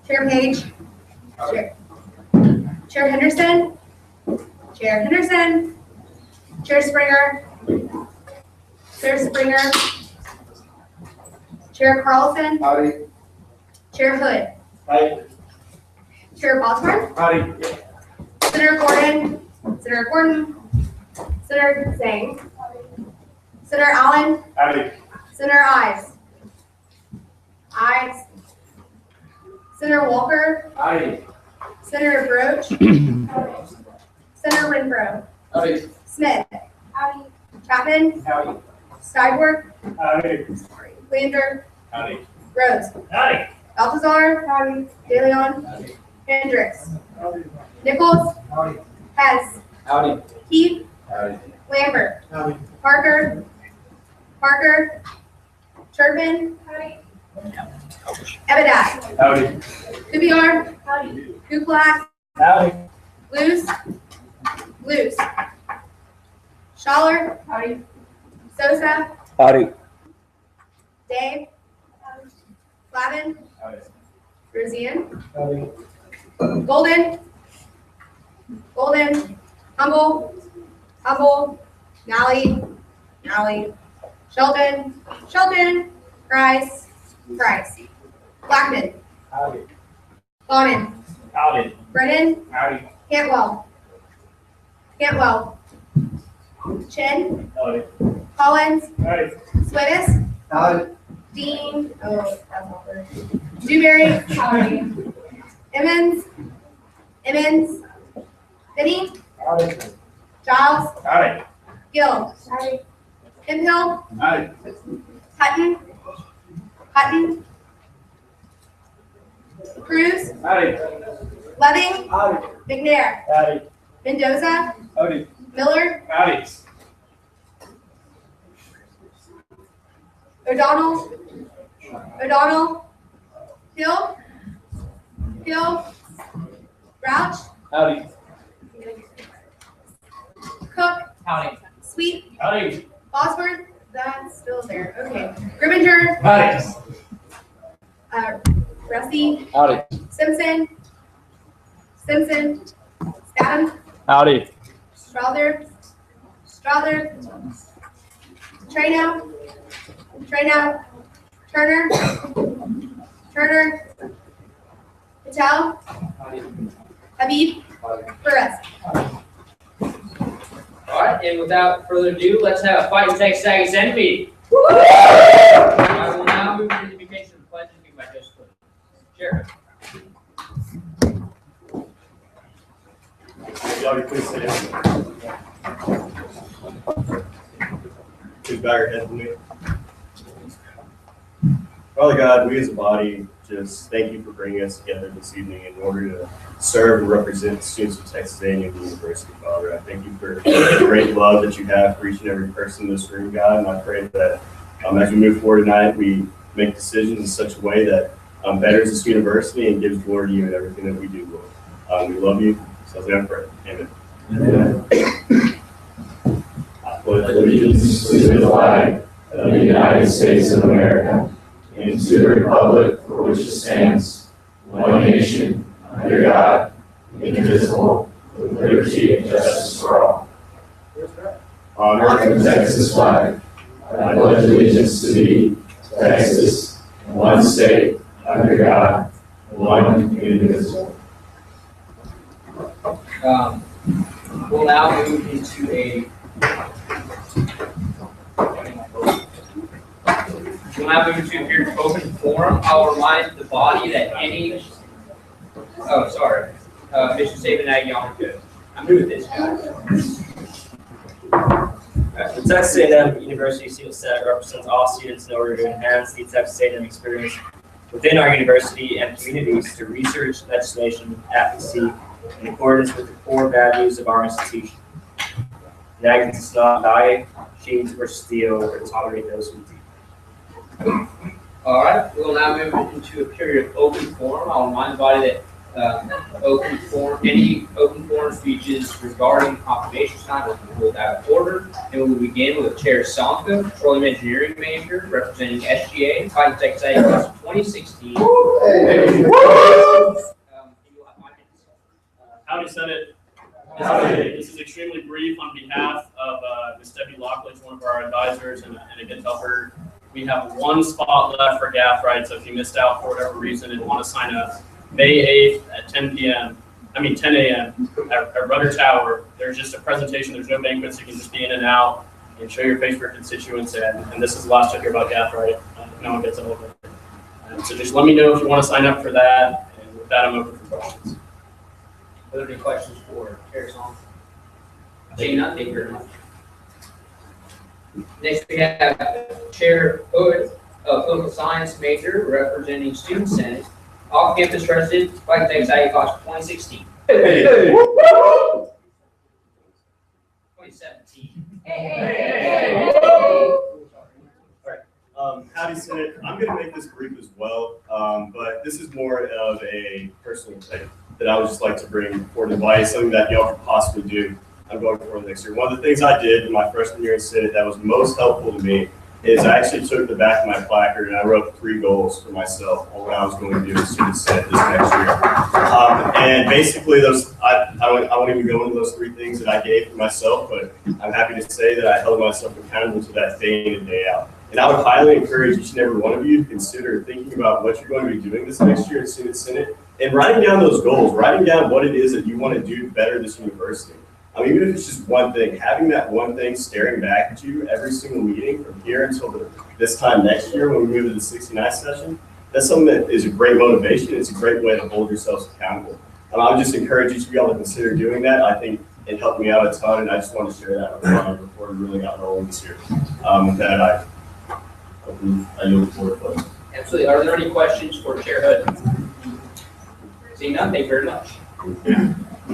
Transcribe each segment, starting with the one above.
Chair Page. Chair Henderson. Chair Henderson. Chair Springer. Chair Springer. Chair Carlson. Howdy. Chair Hood. Howdy. Chair Bosworth. Howdy. Senator Gordon. Senator Gordon. Senator Zhang. Senator Allen. Howdy. Senator Ives. Ives. Senator Walker. Howdy. Senator Broach. Senator Renfro. Howdy. Smith. Howdy. Chapman. Howdy. Steinberg. Howdy. Lander. Howdy. Rose. Howdy. Balthazar. Howdy. De Leon. Howdy. Hendricks. Howdy. Nichols. Howdy. Hess. Howdy. Keith. Howdy. Lambert. Howdy. Parker. Parker. Turpin. Howdy. Ebedat. Howdy. Kubiar. Howdy. Kuklak. Howdy. Luce. Luce. Schaller. Howdy. Sosa. Howdy. Dave. Flavin. Howdy. Rosian. Howdy. Golden. Golden. Humble. Humble. Nally. Nally. Shelton. Shelton. Price. Price. Blackman. Howdy. Bonin. Howdy. Brennan. Howdy. Cantwell. Cantwell. Chin. Howdy. Collins. Howdy. Swinnis. Howdy. Dean. Oh, that's awkward. Dewberry. Howdy. Emmons. Emmons. Finney. Howdy. Giles. Howdy. Gill. Howdy. Hemphill. Howdy. Hutton. Hutton. Cruz. Howdy. Loving. Howdy. McNair. Howdy. Mendoza. Howdy. Miller. Howdy. O'Donnell. O'Donnell. Hill. Hill. Rouch. Howdy. Cook. Howdy. Sweet. Howdy. Bosworth. That's still there. Okay. Grimminger. Howdy. Rusty. Howdy. Simpson. Simpson. Statham. Howdy. Strother. Strother. Trano. Trano. Turner. Turner. Patel. Habib. Perez. All right, and without further ado, let's have a fight in Texas Aggies meeting. I will now move to the invocation of the pledge and by Joseph Flynn. Chair. Y'all please sit down. Please bow your head with me. Father God, we as a body just thank you for bringing us together this evening in order to serve and represent the students of Texas A&M University, Father. I thank you for the great love that you have for each and every person in this room, God, and I pray that as we move forward tonight, we make decisions in such a way that betters this university and gives glory to you in everything that we do, Lord. We love you. So I pray. Amen. Amen. I pledge allegiance to the flag of the United States of America and to the republic for which it stands, one nation, under God, indivisible, with liberty and justice for all. Honor the Texas flag. I pledge allegiance to thee, Texas, one state, under God, one indivisible. We'll now move into a period of open forum. I'll remind the body that any. Oh, sorry. Mr. Saban Aggie, good. I'm new with this, guys. The Texas A&M University Student Senate represents all students in order to enhance the Texas A&M experience within our university and communities through research, legislation, advocacy, in accordance with the core values of our institution. Enacting does not lie, cheat, or steal, or tolerate those who do. All right, we'll now move into a period of open forum. I'll remind the body that Any open forum speeches regarding confirmation time will be ruled out of order. And we will begin with Chair Sonka, Petroleum Engineering Major, representing SGA, Fighting Texas A Class of 2016. You'll have 5 minutes. Howdy, Senate. Howdy. This is extremely brief on behalf of Ms. Debbie Lockledge, one of our advisors and a good helper. We have 1 spot left for GAF, so if you missed out for whatever reason and want to sign up, May 8th at 10 a.m. at Rudder Tower. There's just a presentation. There's no banquets. You can just be in and out and show your face for constituents. And this is the last you'll hear about GAF, no one gets it over. So just let me know if you want to sign up for that. And with that, I'm open for questions. Are there any questions for Chair Sonka? Seeing none, thank you very much. Next, we have Chair Hood, Political Science Major, representing Student Senate, off-campus resident, Fighting Texas A Class of 2016. 2017. Howdy, Senate. I'm going to make this brief as well, but this is more of a personal thing that I would just like to bring forward advice, something that y'all could possibly do. I'm going for next year. One of the things I did in my freshman year in Senate that was most helpful to me is I actually took the back of my placard and I wrote 3 goals for myself on what I was going to do in Student Senate this next year. And basically, I won't even go into those 3 things that I gave for myself, but I'm happy to say that I held myself accountable to that day in and day out. And I would highly encourage each and every one of you to consider thinking about what you're going to be doing this next year in Student Senate and writing down those goals, writing down what it is that you want to do better this university. Even if it's just one thing, having that one thing staring back at you every single meeting from here until this time next year when we move to the 69th session, that's something that is a great motivation. It's a great way to hold yourselves accountable. I would just encourage each of y'all to consider doing that. I think it helped me out a ton, and I just want to share that with y'all before we really got rolling this year. With that, I look forward to it. Absolutely. Are there any questions for Chair Hood? Seeing none, thank you very much.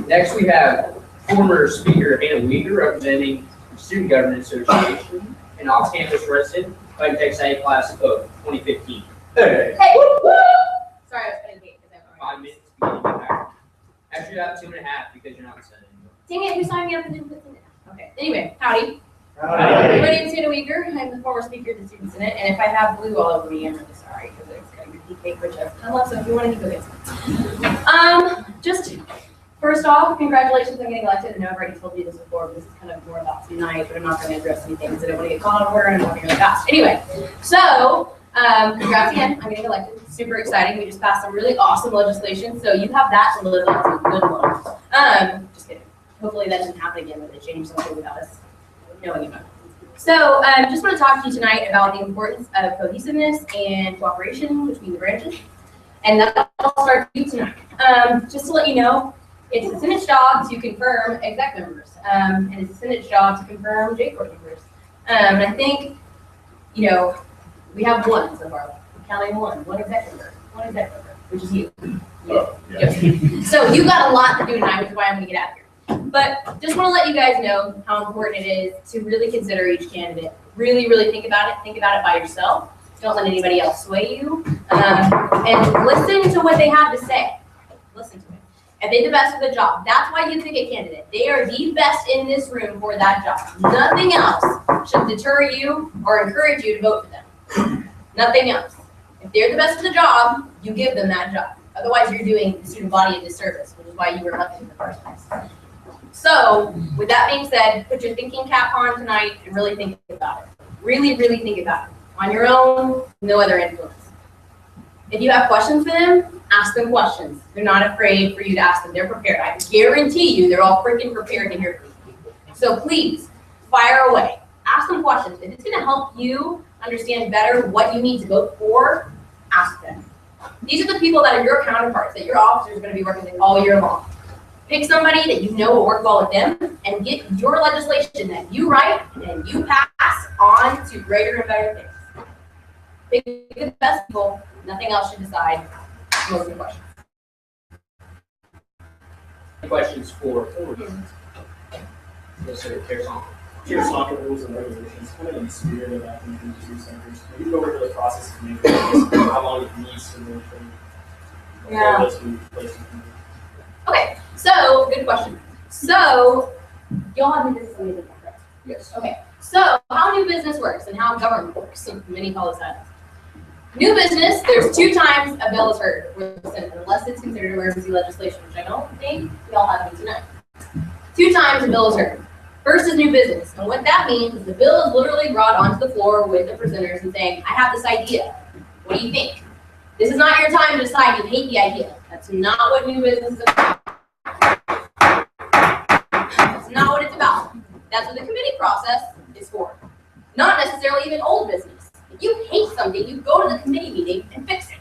Next, we have former Speaker Hannah Weger, representing Student Government Association, and off-campus resident, Fighting Texas A Class of 2015. Hey! Sorry, I was going to gate because I'm 5 minutes. Beginning back. Actually, about 2.5 because you're not Senate anymore. Dang it, who signed me up and didn't put in it? Okay, anyway, howdy. Howdy. My name is Hannah Weger. I'm the former Speaker of the Student Senate, and if I have blue all over me, I'm really sorry because it's got your deep cake, which I've done love, so if you want to go get some. Just first off, congratulations on getting elected. I know I've already told you this before, but this is kind of more about tonight, but I'm not going to address any things that I want to get called out of order, and I'm moving really fast. Anyway, so congrats again on getting elected. Super exciting. We just passed some really awesome legislation, so you have that to live up to. Good luck. Just kidding. Hopefully that doesn't happen again, where they change something without us knowing about it. So just want to talk to you tonight about the importance of cohesiveness and cooperation between the branches, and that'll start with you tonight. Just to let you know, it's the Senate's job to confirm exec members, and it's the Senate's job to confirm J-Corps members. And I think, we have 1 so far. We're counting 1 exec member, which is you. Oh, yeah. So you got a lot to do tonight, which is why I'm going to get out of here. But just want to let you guys know how important it is to really consider each candidate. Really, really think about it. Think about it by yourself. Don't let anybody else sway you. And listen to what they have to say. Listen to it. Are they the best for the job? That's why you pick a candidate. They are the best in this room for that job. Nothing else should deter you or encourage you to vote for them. Nothing else. If they're the best for the job, you give them that job. Otherwise, you're doing the student body a disservice, which is why you were elected in the first place. So, with that being said, put your thinking cap on tonight and really think about it. Really, really think about it. On your own, no other influence. If you have questions for them, ask them questions. They're not afraid for you to ask them. They're prepared. I guarantee you they're all freaking prepared to hear from you. So please, fire away. Ask them questions. If it's going to help you understand better what you need to vote for, ask them. These are the people that are your counterparts, that your officers are going to be working with all year long. Pick somebody that you know will work well with them and get your legislation that you write and you pass on to greater and better things. Pick the best people. Nothing else should decide most of the questions. Questions for Yes, sir. Chair Sonka. Chair Sonka, rules and regulations, kind of in the spirit of acting through centers. Can you go over the process of making this, how long it needs to move from Yeah. Or this one, this one. Okay, so, good question. So, y'all have new business meetings, correct? Yes. Okay, so how new business works and how government works, so many call this that. New business, there's 2 times a bill is heard with the Senate, unless it's considered emergency legislation, which I don't think we all have any tonight. 2 times a bill is heard. First is new business, and what that means is the bill is literally brought onto the floor with the presenters and saying, I have this idea. What do you think? This is not your time to decide you hate the idea. That's not what new business is about. That's not what it's about. That's what the committee process is for. Not necessarily even old business. If you hate something, you go to the committee meeting and fix it.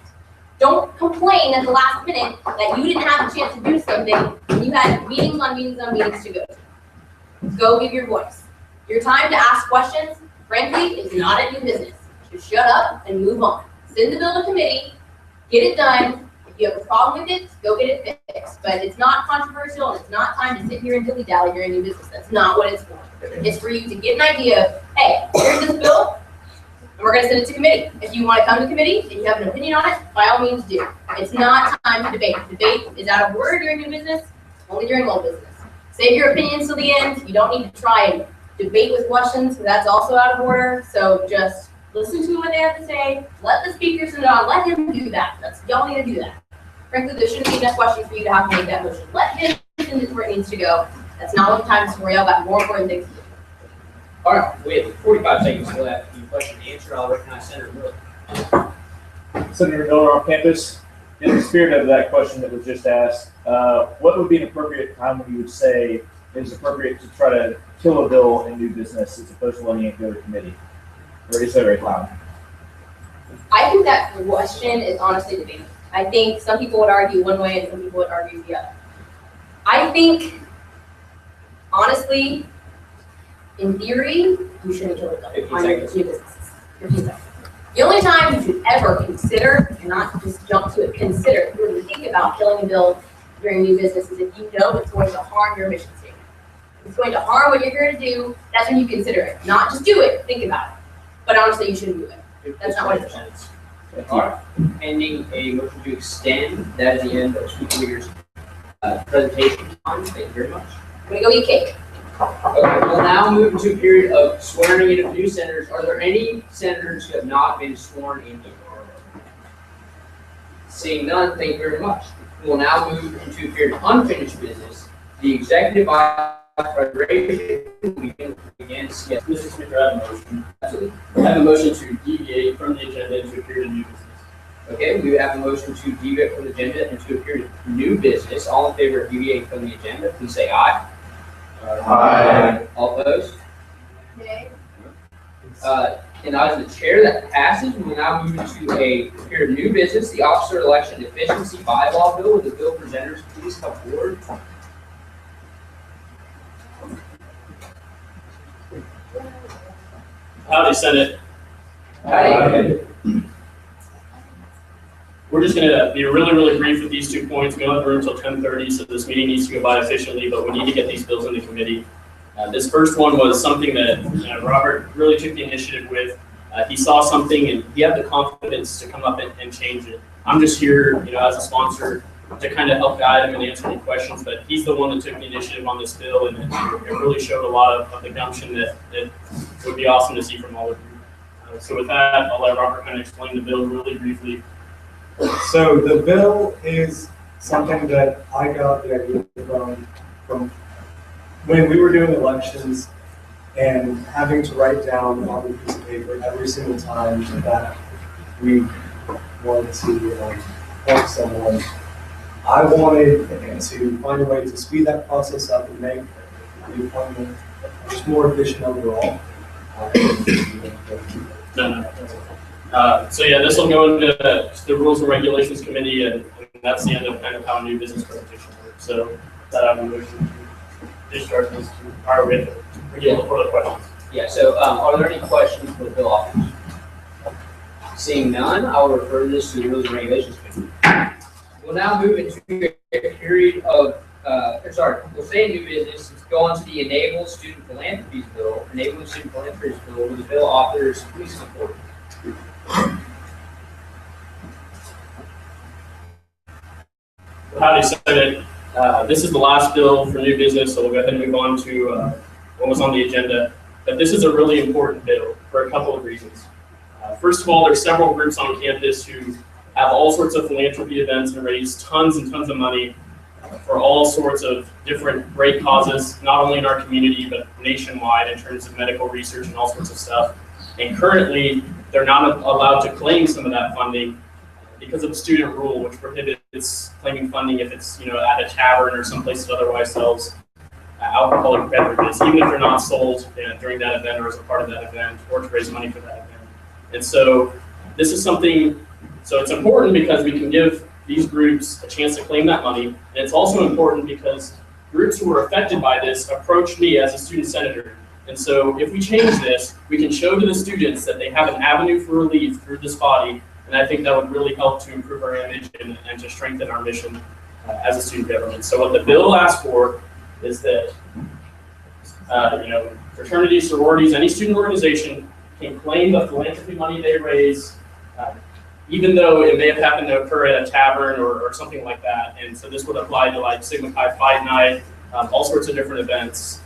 Don't complain at the last minute that you didn't have a chance to do something when you had meetings on meetings on meetings to go to. Go give your voice. Your time to ask questions, frankly, is not at new business. Just shut up and move on. Send the bill to committee, get it done. If you have a problem with it, go get it fixed. But it's not controversial, and it's not time to sit here and dilly-dally during new business. That's not what it's for. It's for you to get an idea of, hey, here's this bill, and we're gonna send it to committee. If you wanna come to committee and you have an opinion on it, by all means do. It's not time to debate. Debate is out of order during new business, only during old business. Save your opinions till the end. You don't need to try and debate with questions, because that's also out of order. So just listen to what they have to say. Let the speaker sit on. Let him do that. Y'all need to do that. Frankly, there shouldn't be enough questions for you to have to make that motion. Let him send it where it needs to go. That's not what the time is for. Y'all got more important things to do. All right, we have 45 seconds till that question and answer. I'll recognize Senator Miller. Senator Miller on campus, in the spirit of that question that was just asked, what would be an appropriate time when you would say it is appropriate to try to kill a bill in new business as opposed to letting it go to committee? Or is there a time? I think that question is honestly debatable. I think some people would argue one way and some people would argue the other. I think, honestly, in theory, you shouldn't kill a bill 15 on your seconds. new businesses. 15 seconds. The only time you should ever consider, and not just jump to it, consider, really think about killing a bill during new business is if you know it's going to harm your mission statement. If it's going to harm what you're here to do, that's when you consider it. Not just do it, think about it. But honestly, you shouldn't do it. That's not what it's about. All right, pending a motion to extend, that is the end of Speaker Leader's presentation time. Thank you very much. I'm gonna go eat cake. Okay, we'll now move into a period of swearing in of new senators. Are there any senators who have not been sworn in yet? Seeing none, thank you very much. We'll now move into a period of unfinished business. The executive authorization begins. Yes, Mr. Speaker, I have a motion. absolutely. I have a motion to deviate from the agenda into a period of new business. Okay, we have a motion to deviate from the agenda into a period of new business. All in favor of deviating from the agenda, please say aye. Aye. All opposed? Okay. And as the chair, that passes. We will now move into a period of new business, the officer election efficiency bylaw bill. Would the bill presenters please come forward? Howdy, Senate. Aye. We're just gonna be really, really brief with these 2 points. We don't have room until 10:30, so this meeting needs to go by efficiently, but we need to get these bills into committee. This first one was something that Robert really took the initiative with. He saw something and he had the confidence to come up and change it. I'm just here, as a sponsor to kind of help guide him and answer any questions, but he's the one that took the initiative on this bill, and it really showed a lot of the gumption that would be awesome to see from all of you. So with that, I'll let Robert kind of explain the bill really briefly. So the bill is something that I got the idea from when we were doing elections and having to write down on a piece of paper every single time that we wanted to appoint someone. I wanted to find a way to speed that process up and make the appointment just more efficient overall. No. So yeah, this will go into the Rules and Regulations Committee, and that's the end of kind of how new business presentation works. So that I have a motion to discharge this to our way to get further questions. Yeah, so are there any questions for the bill authors? Seeing none, I will refer this to the Rules and Regulations Committee. We'll now move into a period of, we'll stay in new business. Let's go on to the Enable Student Philanthropies Bill. Enabling Student Philanthropies Bill, will the bill authors please support? Howdy, Senate. This is the last bill for new business, so we'll go ahead and move on to what was on the agenda. But this is a really important bill for a couple of reasons. First of all, there's several groups on campus who have all sorts of philanthropy events and raise tons and tons of money for all sorts of different great causes, not only in our community, but nationwide in terms of medical research and all sorts of stuff. And currently, they're not allowed to claim some of that funding because of the student rule, which prohibits claiming funding if it's, at a tavern or someplace that otherwise sells alcoholic beverages, even if they're not sold during that event or as a part of that event or to raise money for that event. And so this is something, so it's important because we can give these groups a chance to claim that money. And it's also important because groups who were affected by this approached me as a student senator. And so if we change this, we can show to the students that they have an avenue for relief through this body. And I think that would really help to improve our image and to strengthen our mission as a student government. So what the bill asks for is that, fraternities, sororities, any student organization can claim the philanthropy money they raise, even though it may have happened to occur at a tavern or something like that. And so this would apply to like Sigma Chi Fight Night, all sorts of different events.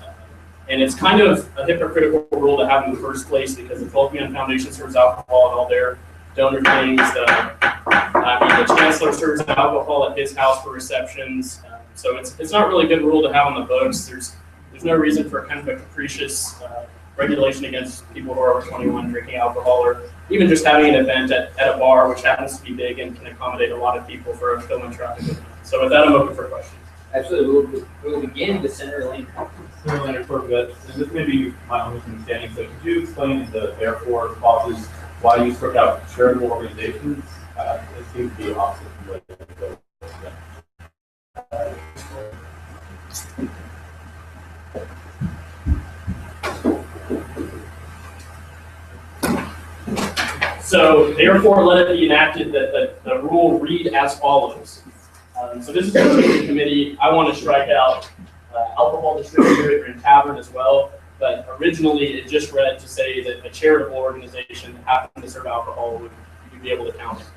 And it's kind of a hypocritical rule to have in the first place because the 12 Man Foundation serves alcohol at all their donor things. The chancellor serves alcohol at his house for receptions. So it's not really a good rule to have on the books. There's no reason for kind of a capricious regulation against people who are over 21 drinking alcohol, or even just having an event at a bar, which happens to be big and can accommodate a lot of people for a philanthropic event. So with that, I'm open for questions. Absolutely. We'll begin with Senator Lane. Senator Leonard Corvette, and this may be my own understanding, so could you explain the therefore clauses why you struck out charitable organizations? It seems to be opposite from what you So therefore, let it be enacted that the rule read as follows. So this is a change in committee. I want to strike out alcohol distributor and tavern as well. But originally, it just read to say that a charitable organization that happened to serve alcohol would be able to count it.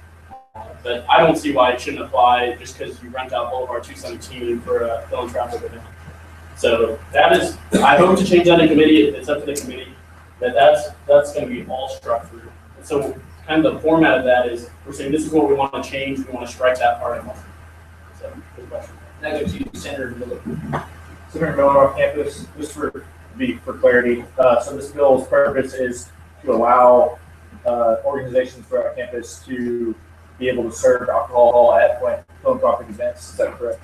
But I don't see why it shouldn't apply just because you rent out Boulevard 217 for a philanthropic event. So that is, I hope to change that in committee. It's up to the committee. But that's going to be all struck through. And so kind of the format of that is we're saying this is what we want to change. We want to strike that part of it. So good question. Now go to Senator Miller. Senator Miller on campus, just for clarity, so this bill's purpose is to allow organizations throughout our campus to be able to serve alcohol at philanthropic events. Is that correct?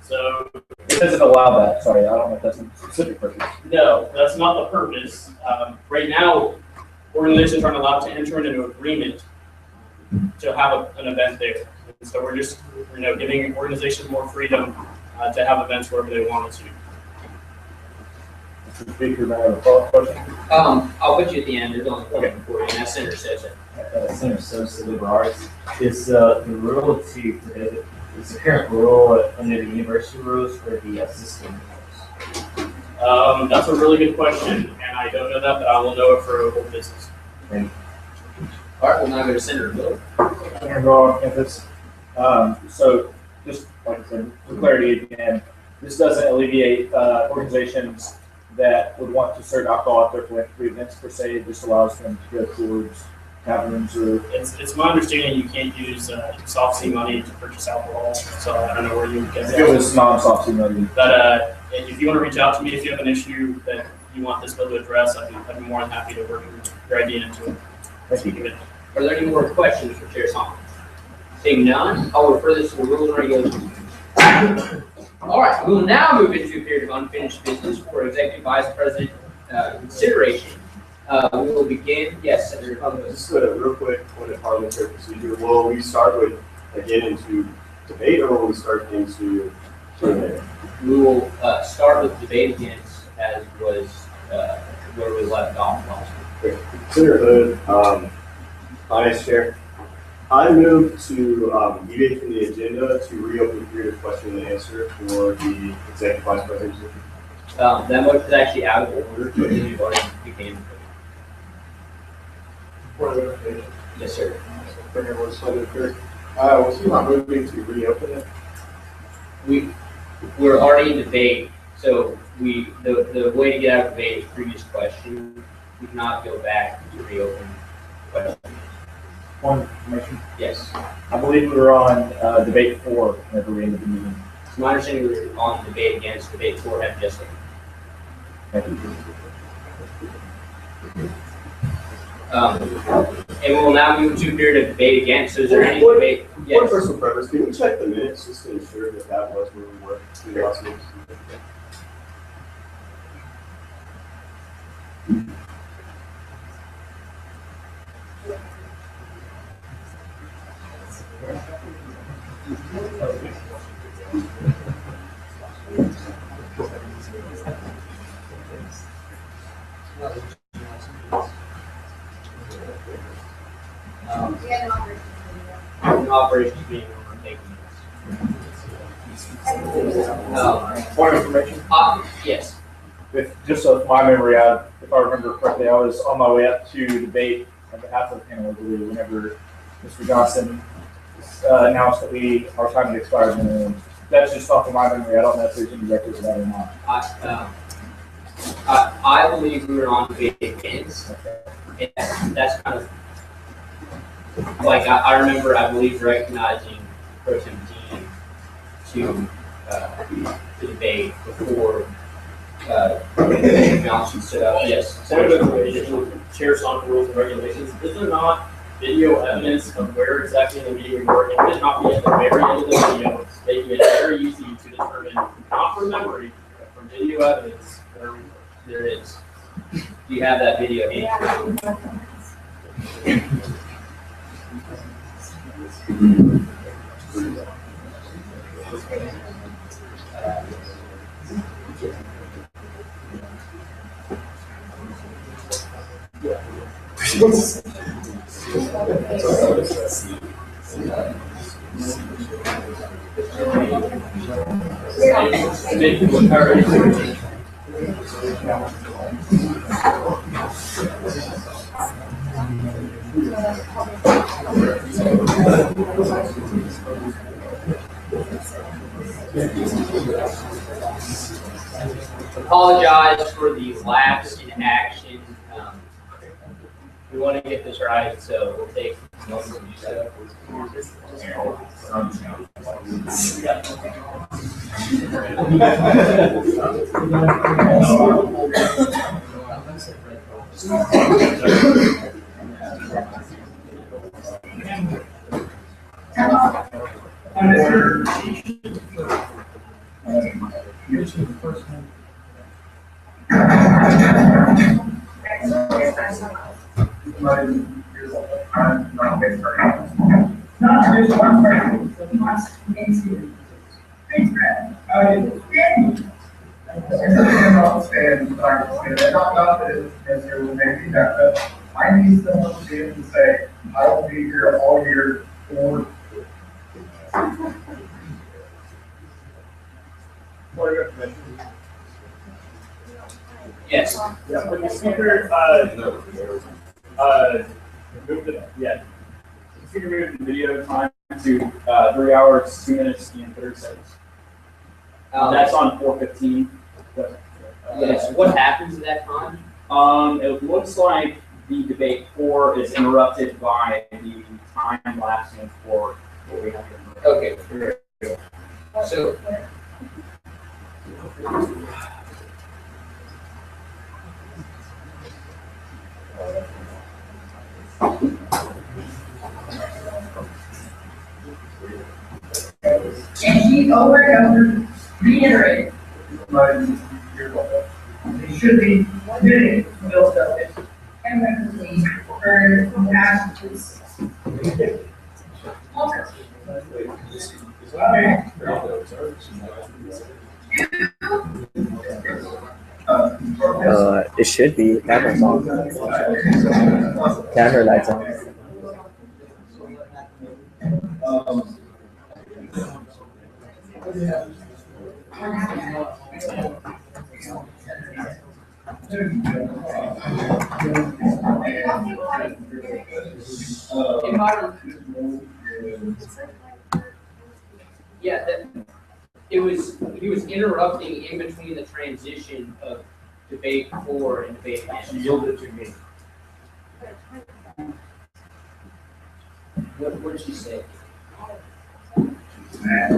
So It doesn't allow that. Sorry, I don't know if that's a specific purpose. no, that's not the purpose. Right now, organizations aren't allowed to enter into an agreement to have an event there. And so we're just, giving organizations more freedom to have events wherever they wanted to. Mr. Speaker, may I have a follow-up question? I'll put you at the end. There's only one for you, and that's Senator Sosa. Senator Sosa, Liberal Arts. Is the rule is the current rule under the university rules for the system? That's a really good question, and I don't know that, but I will know it for a whole business. All right, we'll now go to Senator Miller. Senator Miller on campus. So just like I said, for clarity again, this doesn't alleviate organizations that would want to serve alcohol at their philanthropy events per se. It just allows them to go towards taverns or. It's my understanding you can't use soft C money to purchase alcohol, so I don't know where you would get If it that. was non-soft money. But if you want to reach out to me if you have an issue that you want this bill to address, I'd be more than happy to work your idea into it. Thank you. Are there any more questions for Chair Solomon? Seeing none, I'll refer this to the rules and regulations. All right, we will now move into a period of unfinished business for Executive Vice President consideration. We will begin, yes, Senator. Just a real quick point of parliamentary procedure. Will we start with, again, into debate, or will we start into Q&A? We will start with debate again, as was where we left off last week. Senator Hood, Vice Chair, I move to deviate from the agenda to reopen the period of question and answer for the Executive Vice President. That motion is actually out of order, so you've already began. Yes, sir. Was he not moving to reopen it? We're already in debate, so the way to get out of debate is previous question. We cannot go back to reopen question. One information. Yes. I believe we were on debate 4 whenever we ended the meeting. It's my understanding we were on debate again, so debate 4 had just ended. Thank you. And we'll now move to a period of debate again. So is there any debate? One Yes. personal preference, can we check the minutes just to ensure that that was where we were? Curiosity. Operations being taking Point of information. yes. Just so my memory, if I remember correctly, I was on my way up to debate on behalf of the panel, I believe, whenever Mr. Johnson announced that our time had expired. And that's just off of my memory. I don't know if there's any records of that or not. I believe we were on debate against. And that's kind of like I remember. I believe recognizing Pro Tem Dean to debate before Johnson stood up. Yes. Point of information, Chair's on rules and regulations, is there not video evidence of where exactly in the meeting we were? It could not be at the very end of the video, making it very easy to determine, not from memory, but from video evidence, where there is. Do you have that video? Apologize for the lapse in action. We want to get this right, so we'll take a moment to do so. I need someone to be able to say, I will be here all year for. Yes. Yeah, when the speaker, moved it, yeah. The speaker moved the video time to 3 hours, 2 minutes, and 30 seconds. That's on 4:15. Yes. What happens at that time? It looks like the debate 4 is interrupted by the time lapsing for what we have here. Okay. So. And he over and over reiterated. He should be getting built up. And then we heard passages. It should be. Camera's on. Camera lights on. Yeah, he was interrupting in between the transition of debate 4 and debate She 10. yielded to me. What did she say? Okay.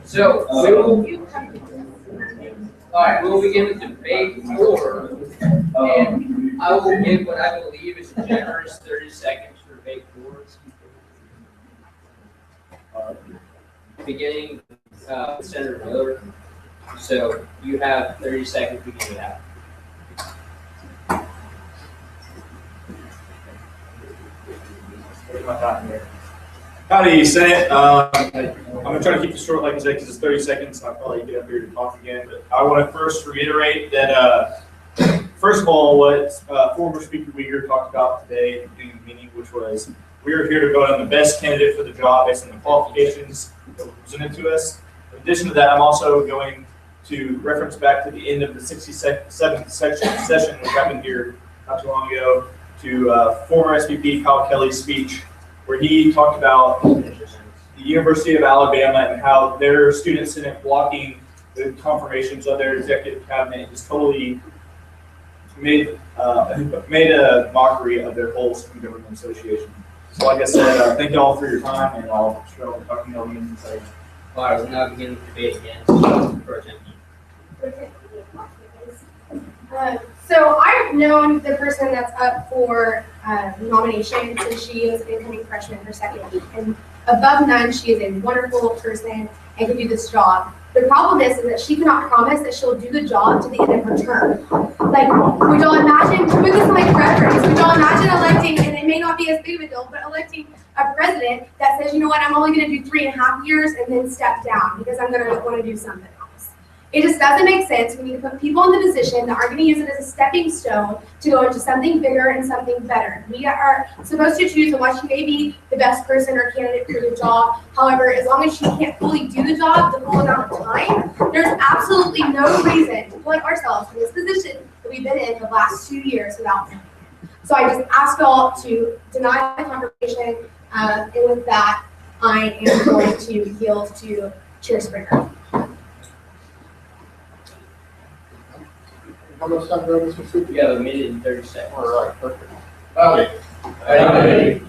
So all right, we'll begin with debate 4, and I will give what I believe is a generous 30 seconds for debate 4. Beginning with Senator Miller. So you have 30 seconds to begin with that. Where's my time here? Howdy, Senate. I'm gonna try to keep this short, like I said, because it's 30 seconds. I'll probably get up here to talk again. But I want to first reiterate that, first of all, what former Speaker Uyghur talked about today at the beginning of the meeting, which was we are here to vote on the best candidate for the job based on the qualifications that were presented to us. In addition to that, I'm also going to reference back to the end of the 67th session, which happened here not too long ago, to former SVP Kyle Kelly's speech, where he talked about the University of Alabama and how their student senate blocking the confirmations of their executive cabinet just totally made a mockery of their whole student government association. So like I said, thank you all for your time, and I'll be talking to you in a second. All right, we'll now begin the debate again. Pro Tem. So I've known the person that's up for nomination since she is an incoming freshman her second week. And above none, she is a wonderful person and can do this job. The problem is that she cannot promise that she'll do the job to the end of her term. Like, would y'all imagine, to put this in like reference, would y'all imagine electing, and it may not be as big of a deal, but electing a president that says, you know what, I'm only going to do 3.5 years and then step down because I'm going to want to do something else. It just doesn't make sense. We need to put people in the position that are going to use it as a stepping stone to go into something bigger and something better. We are supposed to choose, and while she may be the best person or candidate for the job, however, as long as she can't fully do the job the full amount of time, there's absolutely no reason to put ourselves in this position that we've been in the last 2 years without them. So I just ask y'all to deny the confirmation, and with that, I am going to yield to Chair Springer. How much time do I have, Mr. Speaker? You have a minute and 30 seconds. All right, perfect. Howdy.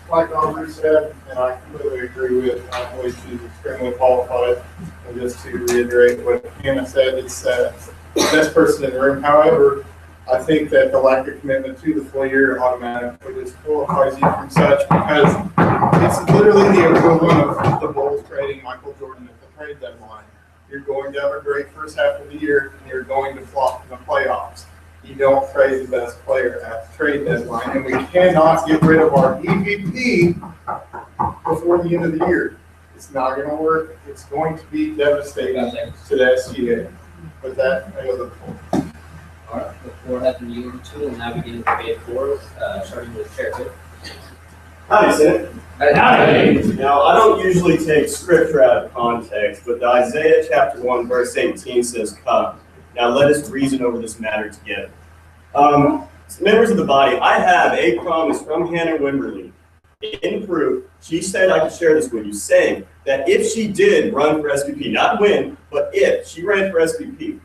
Like Audrey said, and I completely agree with, I believe she's extremely qualified. And just to reiterate what Hannah said, it's the best person in the room. However, I think that the lack of commitment to the full year automatically disqualifies you from such, because it's literally the equivalent of the Bulls trading Michael Jordan at the trade deadline. You're going to have a great first half of the year, and you're going to flop in the playoffs. You don't trade the best player at the trade deadline, and we cannot get rid of our EVP before the end of the year. It's not going to work. It's going to be devastating to the SGA. With that, I yield the floor. All right, the floor has been yielded to, and now begin debate 4, starting with Chair Hood. Hi, Senate. Now, I don't usually take scripture out of context, but Isaiah chapter 1, verse 18 says, "Come, now let us reason over this matter together." Members of the body, I have a promise from Hannah Wimberly. In proof, she said I could share this with you, saying that if she did run for SVP, not win, but if she ran for SVP,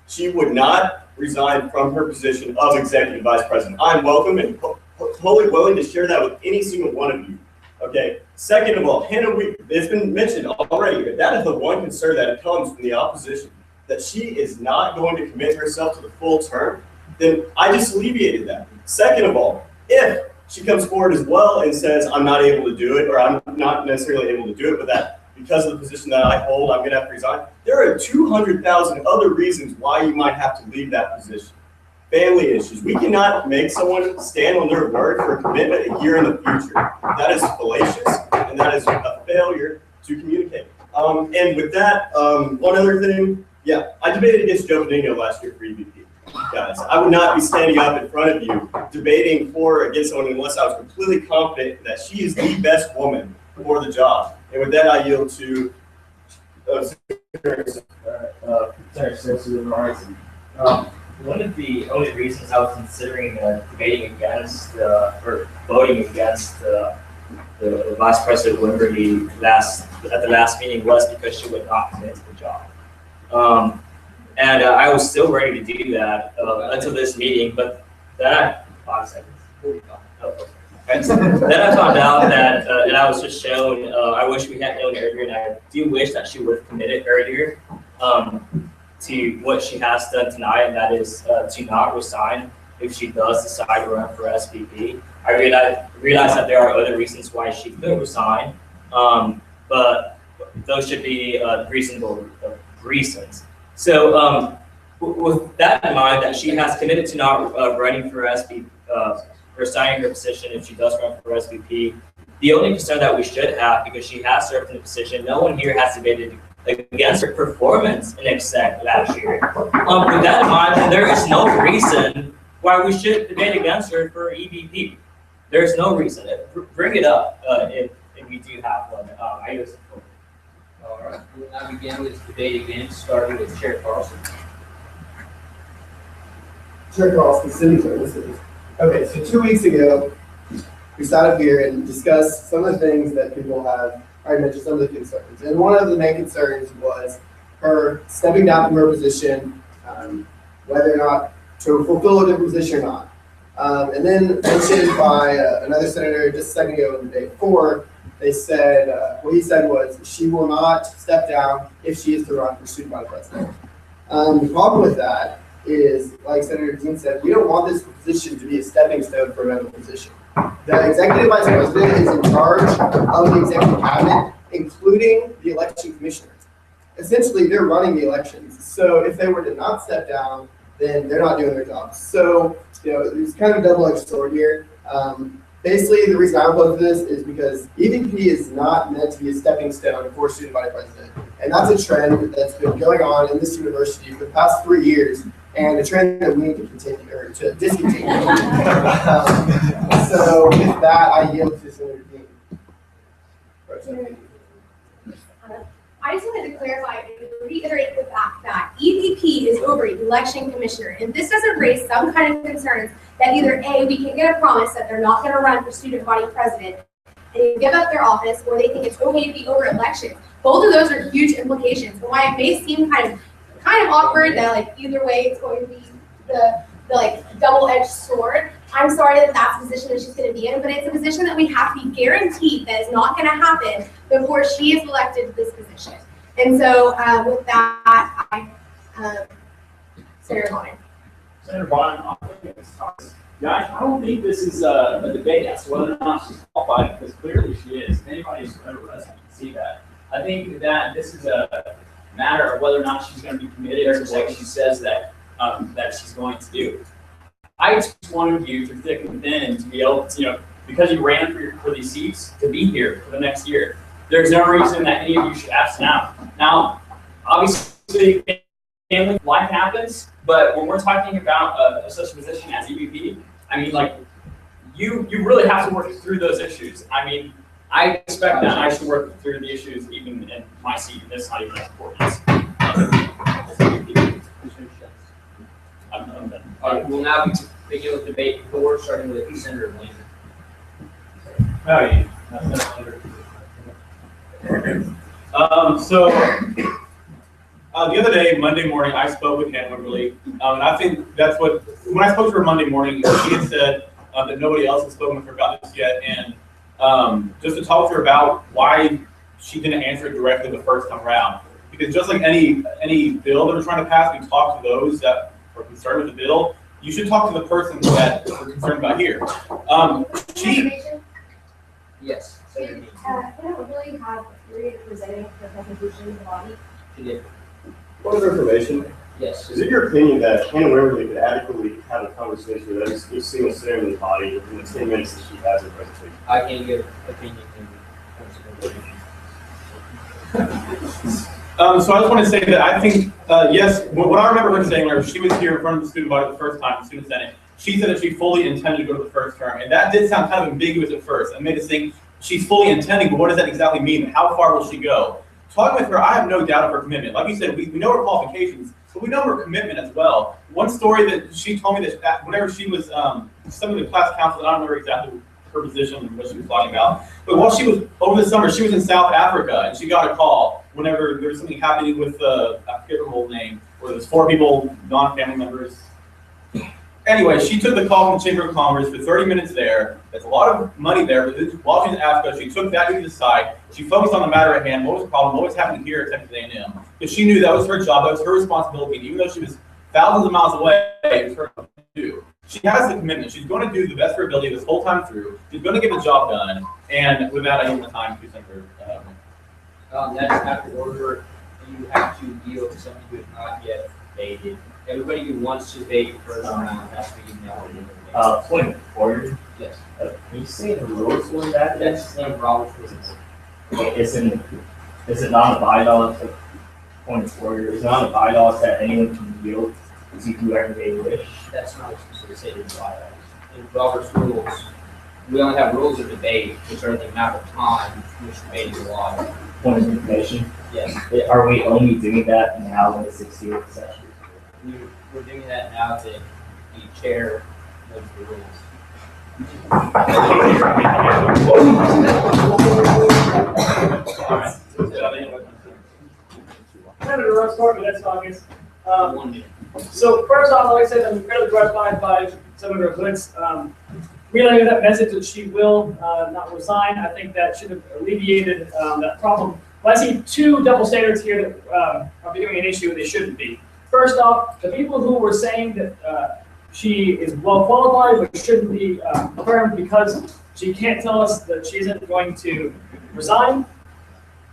she would not resign from her position of executive vice president. I'm welcome and totally willing to share that with any single one of you. Okay. Second of all, Hannah, it's been mentioned already, but that is the one concern that comes from the opposition, that she is not going to commit herself to the full term. Then I just alleviated that. Second of all, if she comes forward as well and says, I'm not able to do it, or I'm not necessarily able to do it, but that because of the position that I hold, I'm going to have to resign, there are 200,000 other reasons why you might have to leave that position. Family issues. We cannot make someone stand on their word for a commitment a year in the future. That is fallacious, and that is a failure to communicate. And with that, one other thing, yeah, I debated against Joe Benigno last year for EVP. Guys, I would not be standing up in front of you debating for or against someone unless I was completely confident that she is the best woman for the job. And with that, I yield to sensitive rights. One of the only reasons I was considering debating against or voting against the Vice President Wimberly at the last meeting was because she would not commit to the job. And I was still ready to do that until this meeting, but then 5 seconds. Then I found out that, and I was just shown, I wish we had known earlier, and I do wish that she would have committed earlier to what she has done tonight, and that is to not resign if she does decide to run for SVP. I realize that there are other reasons why she could resign, but those should be reasonable reasons. So with that in mind, that she has committed to not running for SVP, resigning her position if she does run for SVP, the only concern that we should have, because she has served in the position, no one here has debated against her performance in exec last year. With that in mind, there is no reason why we should debate against her for EVP. There's no reason. Bring it up if we do have one. I use support. All right, we'll now begin with debate again, starting with Chair Carlson. Chair Carlson, City Services. Okay, so 2 weeks ago, we sat up here and discussed some of the things that people have already mentioned, some of the concerns. And one of the main concerns was her stepping down from her position, whether or not to fulfill a different position or not. And then mentioned by another senator just a second ago in the day before, they said, what he said was, she will not step down if she is to run for student body president. The problem with that is, like Senator Dean said, we don't want this position to be a stepping stone for another position. The executive vice president is in charge of the executive cabinet, including the election commissioners. Essentially, they're running the elections. So if they were to not step down, then they're not doing their job. So, it's kind of a double-edged sword here. Basically, the reason I opposed this is because EVP is not meant to be a stepping stone for student body president. And that's a trend that's been going on in this university for the past 3 years, and a trend that we need to continue, or to discontinue. So with that, I yield to Senator Dean. I just wanted to clarify and reiterate the fact that EVP is over election commissioner, and this doesn't raise some kind of concerns that either A, we can get a promise that they're not going to run for student body president and give up their office, or they think it's okay to be over elections. Both of those are huge implications. And why it may seem kind of awkward that like either way it's going to be the like double-edged sword. I'm sorry that that's the position that she's going to be in, but it's a position that we have to be guaranteed that is not going to happen before she is elected to this position. And so with that, Senator Bonner. Senator Bonner, guys, I don't think this is a debate as to whether or not she's qualified, because clearly she is. Anybody who's read her resume can see that. I think that this is a matter of whether or not she's going to be committed to what she says that she's going to do. I just wanted you through thick and thin to be able to, because you ran for these seats, to be here for the next year. There's no reason that any of you should absent out. Now, obviously, family life happens, but when we're talking about such a position as EVP, I mean, like, you really have to work through those issues. I mean, I expect that I should work through the issues even in my seat. That's not even as important. I'm done. All right, we'll now begin with debate 4, starting with Senator Blaine. Howdy. So the other day, Monday morning, I spoke with Hannah Wimberly, and I think that's when I spoke to her Monday morning, she had said that nobody else had spoken with her about this yet, and just to talk to her about why she didn't answer it directly the first time around. Because just like any bill that we're trying to pass, we talk to those that are concerned with the bill. You should talk to the person that we're concerned about here. Yes. I don't really have a period presenting the presentation to the body. She did. Point of information. Yes. Is it your opinion that Hannah Wimberly could adequately have a conversation with every single senator in the body in the 10 minutes that she has her presentation? I can't give opinion. So I just want to say that I think, yes, what I remember her saying, where she was here in front of the student body the first time, the student senate, she said that she fully intended to go to the first term. And that did sound kind of ambiguous at first. I made us think she's fully intending, but what does that exactly mean? How far will she go? Talking with her, I have no doubt of her commitment. Like you said, we know her qualifications. but we know her commitment as well. One story that she told me that whenever she was some of the class council, I don't remember exactly her position and what she was talking about, but while she was over the summer, she was in South Africa and she got a call whenever there was something happening with I forget her whole name, where there was 4 people, non-family members. Anyway, she took the call from the Chamber of Commerce for 30 minutes there. There's a lot of money there, but while she was in Africa, she took that to the side. She focused on the matter at hand. What was the problem? What was happening here at Texas A&M? Because she knew that was her job, that was her responsibility. And even though she was thousands of miles away, it was her job to do. She has the commitment. She's going to do the best of her ability this whole time through. She's going to get the job done. And with that, I give the time to Senator. That's after order. You have to deal with something you have not yet debated. Everybody who wants to debate the first round has to be emailed. Point of order. Yes. Can you say the rules for that? That's in Robert's rules. Is it not a bylaw to point of order? Is it not a bylaw that anyone can yield to whoever they wish? That's not explicitly stated in the bylaws. In Robert's rules, we only have rules of debate, which are the amount of time which debate is allotted. Point of information? Yes. Are we only doing that now in the 68th session? We're doing that now that the chair knows the rules. Senator Russ Corbett, that's August. So first off, like I said, I'm incredibly gratified by Senator Hood's relaying that message that she will not resign. I think that should have alleviated that problem. But I see 2 double standards here that are becoming an issue and they shouldn't be. First off, the people who were saying that she is well qualified but shouldn't be affirmed because she can't tell us that she isn't going to resign,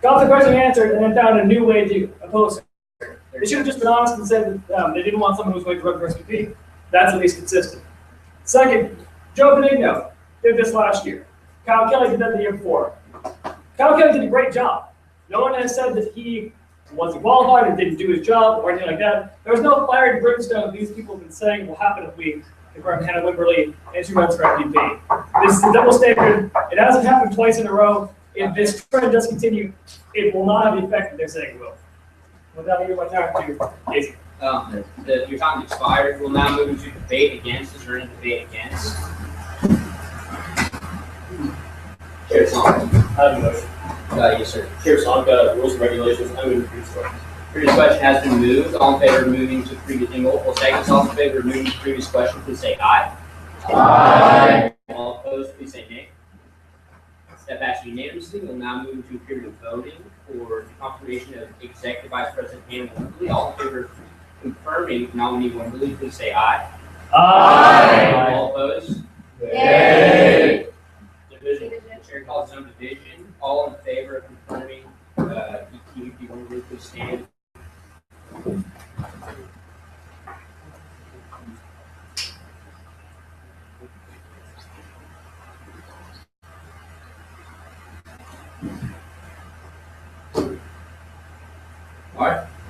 got the question answered and then found a new way to oppose her. They should have just been honest and said that they didn't want someone who was going to run for SVP. That's at least consistent. Second, Joe Benigno did this last year. Kyle Kelly did that the year before. Kyle Kelly did a great job. No one has said that he wasn't qualified or didn't do his job or anything like that. There was no fire and brimstone these people have been saying will happen if we confirm Hannah Wimberly and she runs for MVP. This is a double standard. It hasn't happened twice in a row. If this trend does continue, it will not have the effect that they're saying it will. With that, I give my time to Casey. Your time expired. We'll now move into debate against. Is there any debate against? Chair Sonka. I have a motion. Yes, sir. Chair Sonka, rules and regulations. I move to previous question. Previous question has been moved. All in favor of moving to previous, in multiple seconds. All in favor of moving to previous question, please say aye. Aye. All opposed, please say nay. That passed unanimously. We'll now move into a period of voting for the confirmation of Executive Vice President Hannah Wimberly. All in favor of confirming nominee Wimberly, please say aye. Aye. All opposed? Yay. Division. Chair calls on division. All in favor of confirming EQP Wimberly, please stand.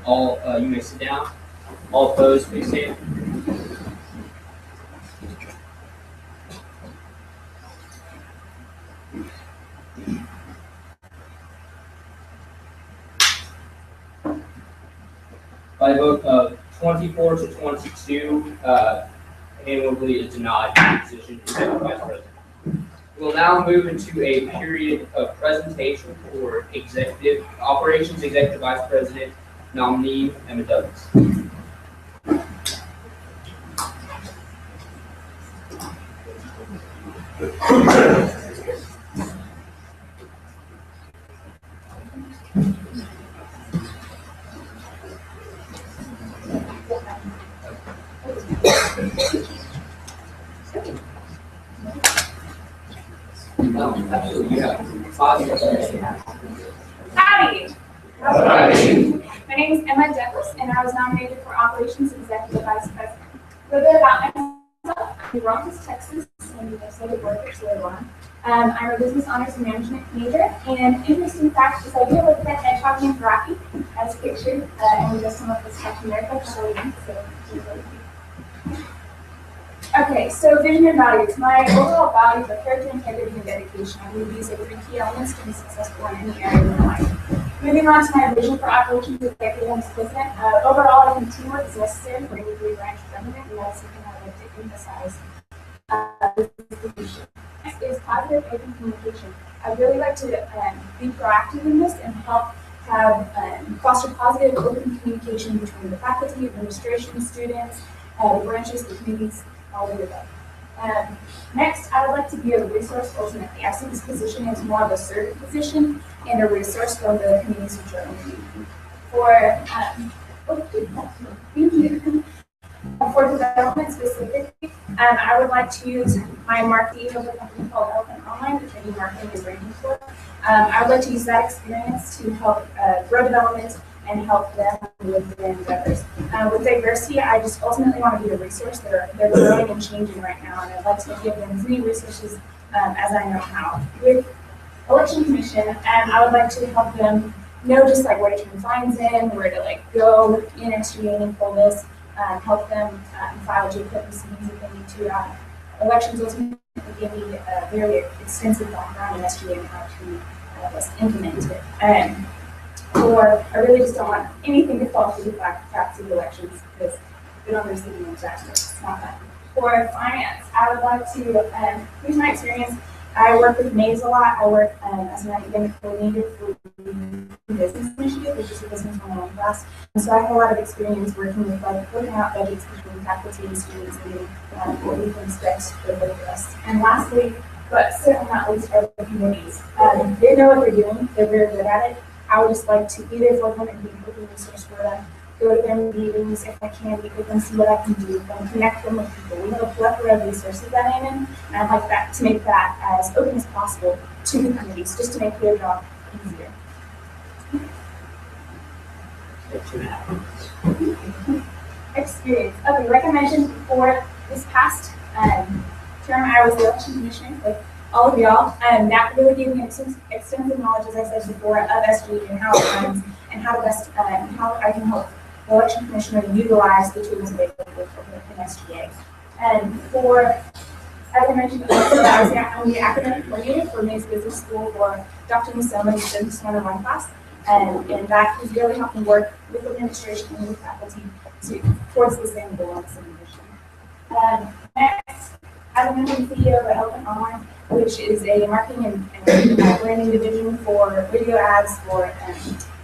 All right, you may sit down. All opposed, please stand. By a vote of 24 to 22, Hannah Wimberly is denied the position of Executive Vice President. We'll now move into a period of presentation for Executive Operations Executive Vice President nominee Emma Douglas. Absolutely, yeah. Howdy. Howdy. My name is Emma Douglas, and I was nominated for Operations Executive Vice President. A little bit about myself: I'm in Romulus, Texas, and I studied work at Taylor. I'm a business honors and management major, and interesting fact is I do work at Hedgehog named Rocky, as pictured, and we just come up with Captain America for Halloween, so okay, so vision and values. My overall values are character, integrity, and dedication. I believe these are 3 key elements to be successful in any area of my life. Moving on to my vision for operations executive and president. Overall, I think teamwork is necessary for any three branch of government, and that's something I would like to emphasize. Next is positive open communication. I'd really like to be proactive in this and help have foster positive open communication between the faculty, administration, students, the branches, the communities, all of the above. Next, I would like to be a resource ultimately. I see this position as more of a servant position and a resource for the communities which are open. For development specifically, I would like to use my marketing of a company called Elephant Online, which I do marketing and branding for. I would like to use that experience to help grow development and help them with their endeavors. With diversity, I just ultimately want to be a resource. They're growing and changing right now, and I'd like to give them as many resources as I know how. With Election Commission, I would like to help them know just like where to turn fines in, where to like go in SGA and pull this, help them file JPIP proceedings if they need to. Elections ultimately give me a very extensive background in SGA and how to implement it. Or I really just don't want anything to fall through the cracks of elections because we don't receive the exact. It's not that. For finance, I would like to use my experience. I work with Maze a lot. I work as an academic coordinator for the Business Initiative, which is a business 101 class. And so I have a lot of experience working with like working out budgets between faculty and students and getting what we can expect for both of us. And lastly, but certainly not least, are the communities. They know what they're doing. They're very good at it. I would just like to be there for them and be a open resource for them. Go to their meetings if I can, meet with them, see what I can do, and connect them with people. We have a plethora of resources that I'm in, and I'd like that to make that as open as possible to the communities, just to make their job easier. Experience. Okay, like I mentioned before, this past term I was the election commissioner with all of y'all, and that really gave me extensive knowledge, as I said before, of SGA and how it runs and how to best, how I can help the election commissioner utilize the tools available in SGA. And for, as I mentioned, I'm the academic coordinator for Mays Business School for Dr. Musoma's Business 101 class, and that is really helping work with administration and with faculty towards the same goal and the same mission. Next, as I mentioned, CEO of Elephant Online, which is a marketing and branding division for video ads for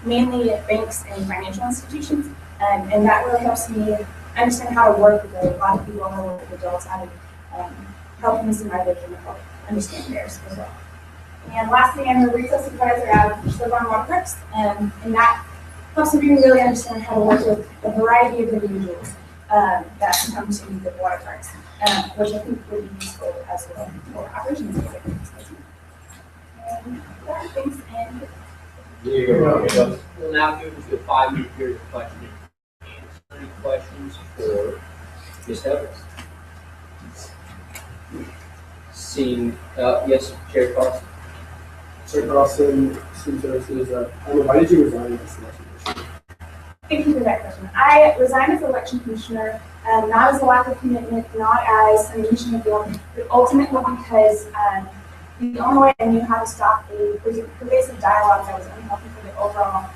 mainly banks and financial institutions. And that really helps me understand how to work with a lot of people, how to work with adults, how to help them see my vision and help understand theirs as well. And lastly, I'm the retail supervisor at Chevron Water Parks, and that helps me really understand how to work with a variety of individuals that come to the water parks, which I think would be useful as well for operations executives. And that, thanks, and We'll now move into a 5-minute period of questioning. Any questions for Ms. Evans? Seeing, yes, Chair Carlson. Chair Carlson, Student Services, why did you resign as election commissioner? Thank you for that question. I resigned as election commissioner, not as a lack of commitment, not as a mission of guilt, but ultimately because the only way I knew how to stop a pervasive dialogue that was unhealthy for the overall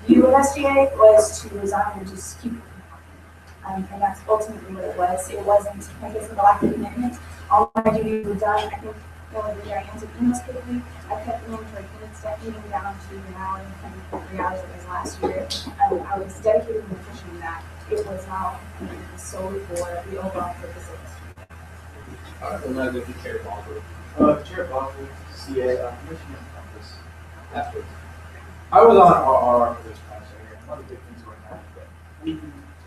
view of SGA was to resign and just keep talking. And that's ultimately what it was. It wasn't because of a lack of commitment. All my duties were done. I think the only way I answered emails quickly. I kept them in for a step meeting down to an hour and 3 hours it was last year. I was dedicated and efficient in that. It was not solely for the overall purpose of SGA. All right, we'll now go to Chair Baldwin. Chair Baldwin, CA, Commissioner Compass. Afterwards. I was on RR for this past year, and one of the big things right now that we,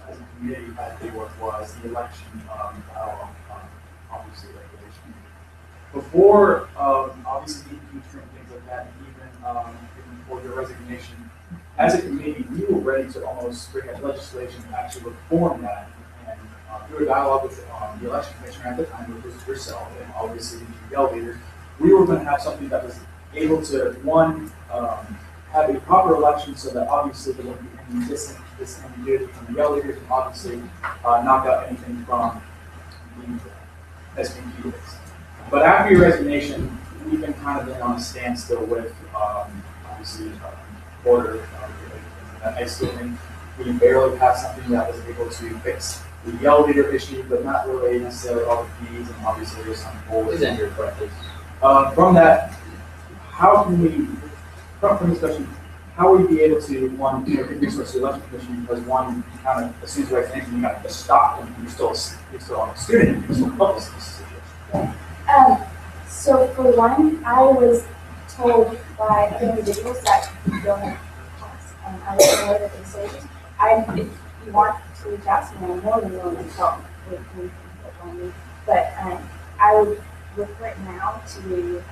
as a community, had to deal with was the election dialogue, obviously regulation. Before, obviously, DEQ and things like that, and even before your resignation, as a committee, we were ready to almost bring up legislation to actually reform that. And through a dialogue with the election commissioner at the time, which was yourself, and obviously the UL leaders, we were going to have something that was able to, one, have a proper election so that obviously there wouldn't be any disambiguity from the UL leaders, and obviously knock out anything from the SVP list. But after your resignation, we've been kind of on a standstill with obviously quarter. At high school, and we barely passed something that was able to fix the elevator issue, but not really necessarily all the fees, and obviously there's some holes. Is that your question? From that, how can we, from this question, how would we be able to, one, give resources to the election commission, because one, you kind of, as soon as you write things, you kind of just stop, and you're still a student, you're still helpless in this situation. So for one, I was told by other individuals that you don't have class. I was aware that they say this. If you want to reach out to me, I'm more than willing to help with anything that's on me. But I would refer it now to whoever you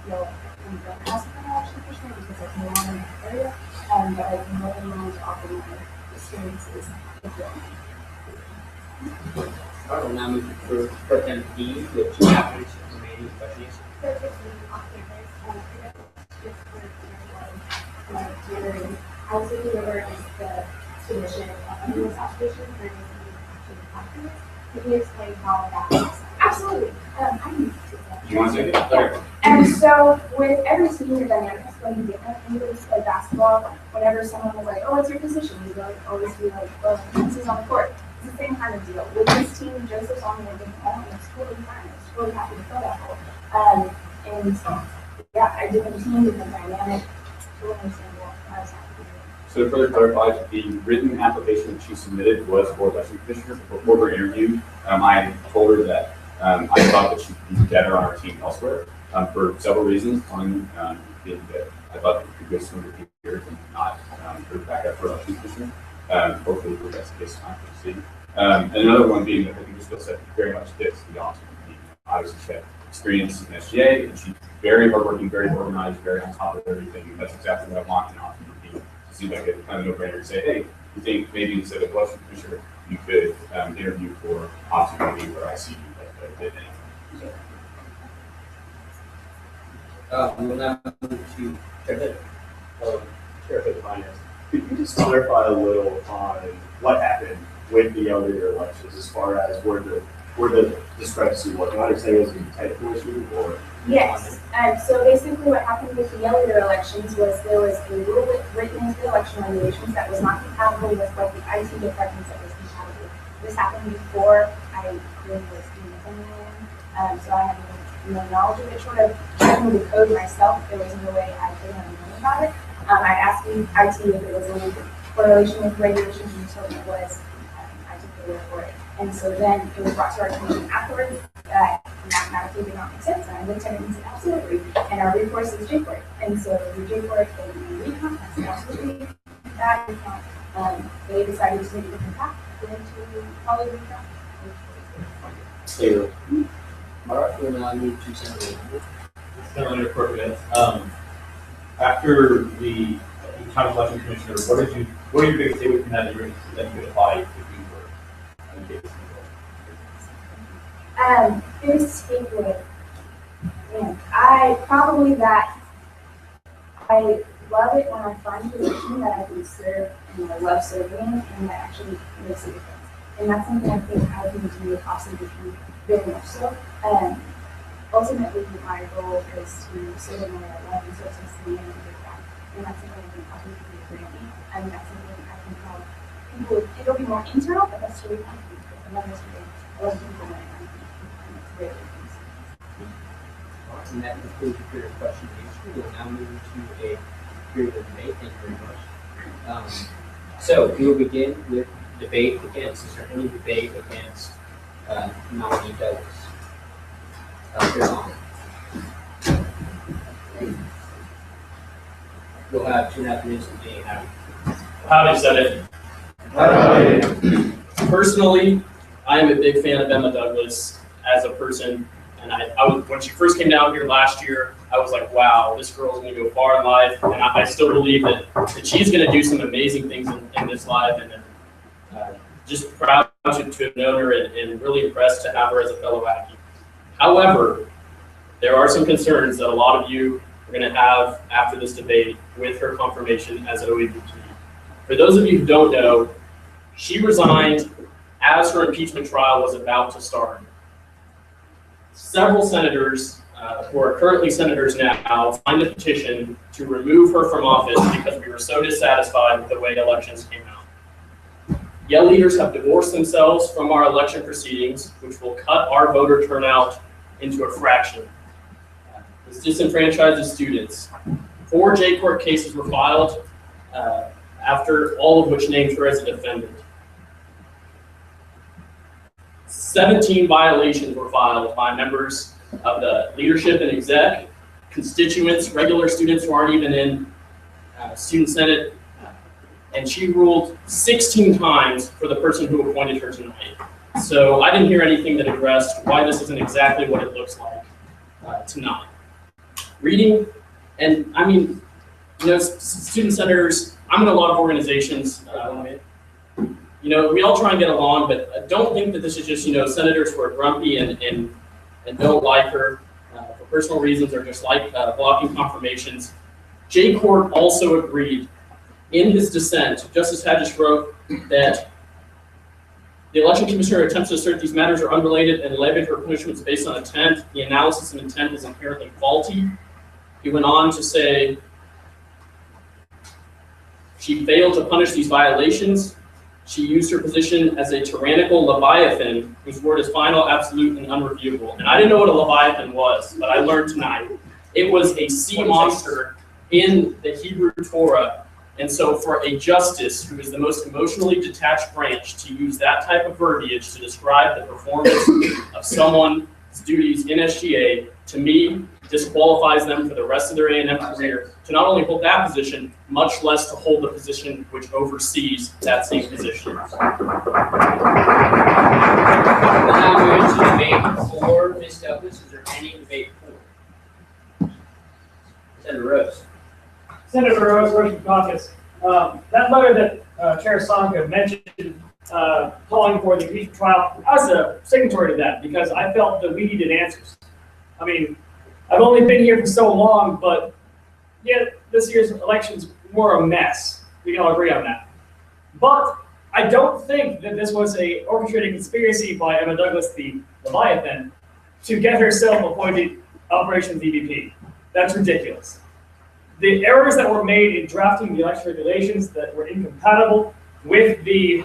feel you don't have an election commissioner because there's no one in the area. But I'm more than willing to offer my experiences if you want. All right, we'll now move to Pro Tem D with two applicants remaining questions. I was looking over the submission of this application for the documents. Could you explain how that works? Absolutely. I can take that. You want to take it? Sure. And so with every team, your dynamics going to be different. When you play basketball, whenever someone was like, oh, what's your position? You don't always be like, well, this is on the court. It's the same kind of deal. With this team, Joseph's on the big home, and it's totally fine. It's really happy to fill that role. And yeah, I different team, different dynamic, totally understandable. So to further clarify, the written application that she submitted was for election commissioner. Before her interview, I told her that I thought that she could be better on our team elsewhere for several reasons. One being that I thought that we could go sooner here and not put back up for election commissioner. Hopefully, that's the case time for the city. And another one being that I think the skill set very much fits the Austin team. Obviously, she had experience in SGA, and she's very hardworking, very organized, very on top of everything. That's exactly what I want in Austin. Seems like it's kind of no-brainer to say, hey, you think maybe instead of election commissioner, you could interview for opportunity where I see you. We'll now move to Chair of Finance. Could you just clarify a little on what happened with the elevator elections as far as where the discrepancy was? Do I understand it was a technical issue or? Yes. So basically what happened with the elevator elections was there was a rule written into the election regulations that was not compatible with what the IT departments that was compatible. This happened before I really was doing anything. So I had no knowledge of it, sort of checking the code myself. There was no way I could have known about it. I asked the IT if it was any correlation with regulations, and so it was. I took the word for it. And so then it was brought to our attention afterwards that mathematically did not make sense. And I looked at it and said, absolutely. And our recourse is JFORT. And so the JFORT, they recount, that's absolutely that recount. They decided to take a different path and to follow the recount. Clear. All right, we'll now move to Senator. Senator Corcoran, after the county election commissioner, what are your biggest takeaways from that that you could apply if you were in case? Biggest takeaway, man, I love it when I find a position that I can serve and I love serving and that actually makes a difference. And that's something I think I can do with Austin Vision very much so. Ultimately, my goal is to serve in a way I love and serve some city and give back. And that's something I think Austin can do for me. And that's something I can help people. It'll be more internal, but that's really fun for me. I love this way. I love people that I think. And it's great. And that concludes the period of question and answer. We'll now move to a period of debate. Thank you very much. So we will begin with debate against, is there any debate against nominee Douglas? We'll have 2.5 minutes of being happy. Howdy, Senate. Personally, I am a big fan of Emma Douglas as a person. And I was, when she first came down here last year, I was like, wow, this girl's going to go far in life. And I still believe that she's going to do some amazing things in this life. And just proud to have known her and really impressed to have her as a fellow Aggie. However, there are some concerns that a lot of you are going to have after this debate with her confirmation as OEVP. For those of you who don't know, she resigned as her impeachment trial was about to start. Several senators who are currently senators now, signed a petition to remove her from office because we were so dissatisfied with the way elections came out. Yale leaders have divorced themselves from our election proceedings, which will cut our voter turnout into a fraction. This disenfranchises students. 4 J-court cases were filed, after all of which named her as a defendant. 17 violations were filed by members of the leadership and exec, constituents, regular students who aren't even in student senate, and she ruled 16 times for the person who appointed her tonight. So I didn't hear anything that addressed why this isn't exactly what it looks like tonight. Reading, and I mean, you know, student senators, I'm in a lot of organizations, you know, we all try and get along, but I don't think that this is just, you know, senators who are grumpy and don't like her for personal reasons or just like blocking confirmations. J-Court also agreed in his dissent, Justice Hadjish wrote that the election commissioner attempts to assert these matters are unrelated and levied her punishments based on intent. The analysis of intent is inherently faulty. He went on to say, she failed to punish these violations. She used her position as a tyrannical leviathan whose word is final, absolute, and unreviewable. And I didn't know what a leviathan was, but I learned tonight. It was a sea monster in the Hebrew Torah. And so for a justice who is the most emotionally detached branch to use that type of verbiage to describe the performance of someone's duties in SGA, to me, disqualifies them for the rest of their A&M career to not only hold that position, much less to hold the position which oversees that same position. We'll now move to debate 4. Ms. Douglas, is there any debate 4? Senator Rose. Senator Rose, Russian Caucus. That letter that Chair Sonka mentioned, calling for the impeachment trial, I was a signatory to that because I felt that we needed answers. I mean, I've only been here for so long, but yet this year's elections were a mess. We can all agree on that. But I don't think that this was a orchestrated conspiracy by Emma Douglas, the Leviathan, to get herself appointed Operations EVP. That's ridiculous. The errors that were made in drafting the election regulations that were incompatible with the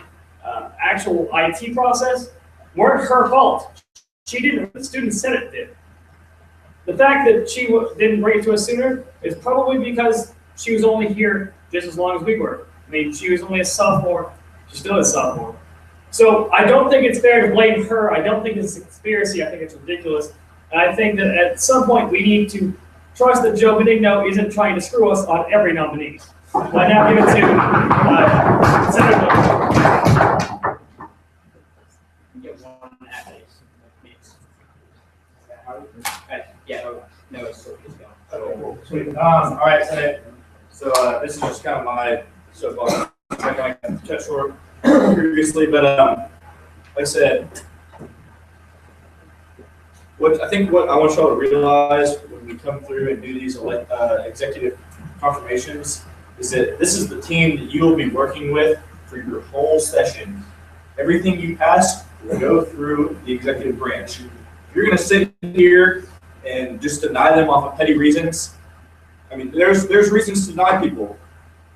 actual IT process weren't her fault. She didn't, the student senate did. The fact that she didn't bring it to us sooner is probably because she was only here just as long as we were. I mean, she was only a sophomore. She's still a sophomore. So I don't think it's fair to blame her. I don't think it's a conspiracy. I think it's ridiculous. And I think that at some point we need to trust that Joe Benigno isn't trying to screw us on every nominee. I now give it to Senator Douglas. Yeah, no, it's Sweet. All right, so this is just kind of my soapbox. I kind of cut short previously, but like I said, what I want y'all to realize when we come through and do these executive confirmations is that this is the team that you will be working with for your whole session. Everything you pass will go through the executive branch. If you're going to sit here and just deny them off of petty reasons, I mean, there's reasons to deny people.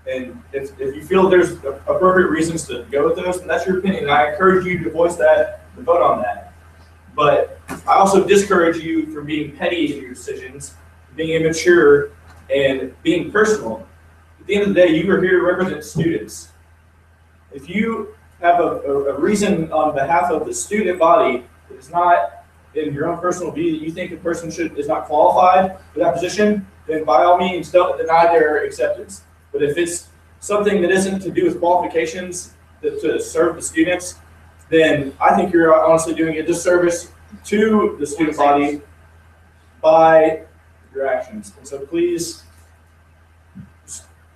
And if you feel there's appropriate reasons to go with those, then that's your opinion. And I encourage you to voice that, to vote on that. But I also discourage you from being petty in your decisions, being immature, and being personal. At the end of the day, you are here to represent students. If you have a reason on behalf of the student body that is not in your own personal view that you think a person is not qualified for that position, then by all means don't deny their acceptance. But if it's something that isn't to do with qualifications to serve the students, then I think you're honestly doing a disservice to the student body by your actions. And so please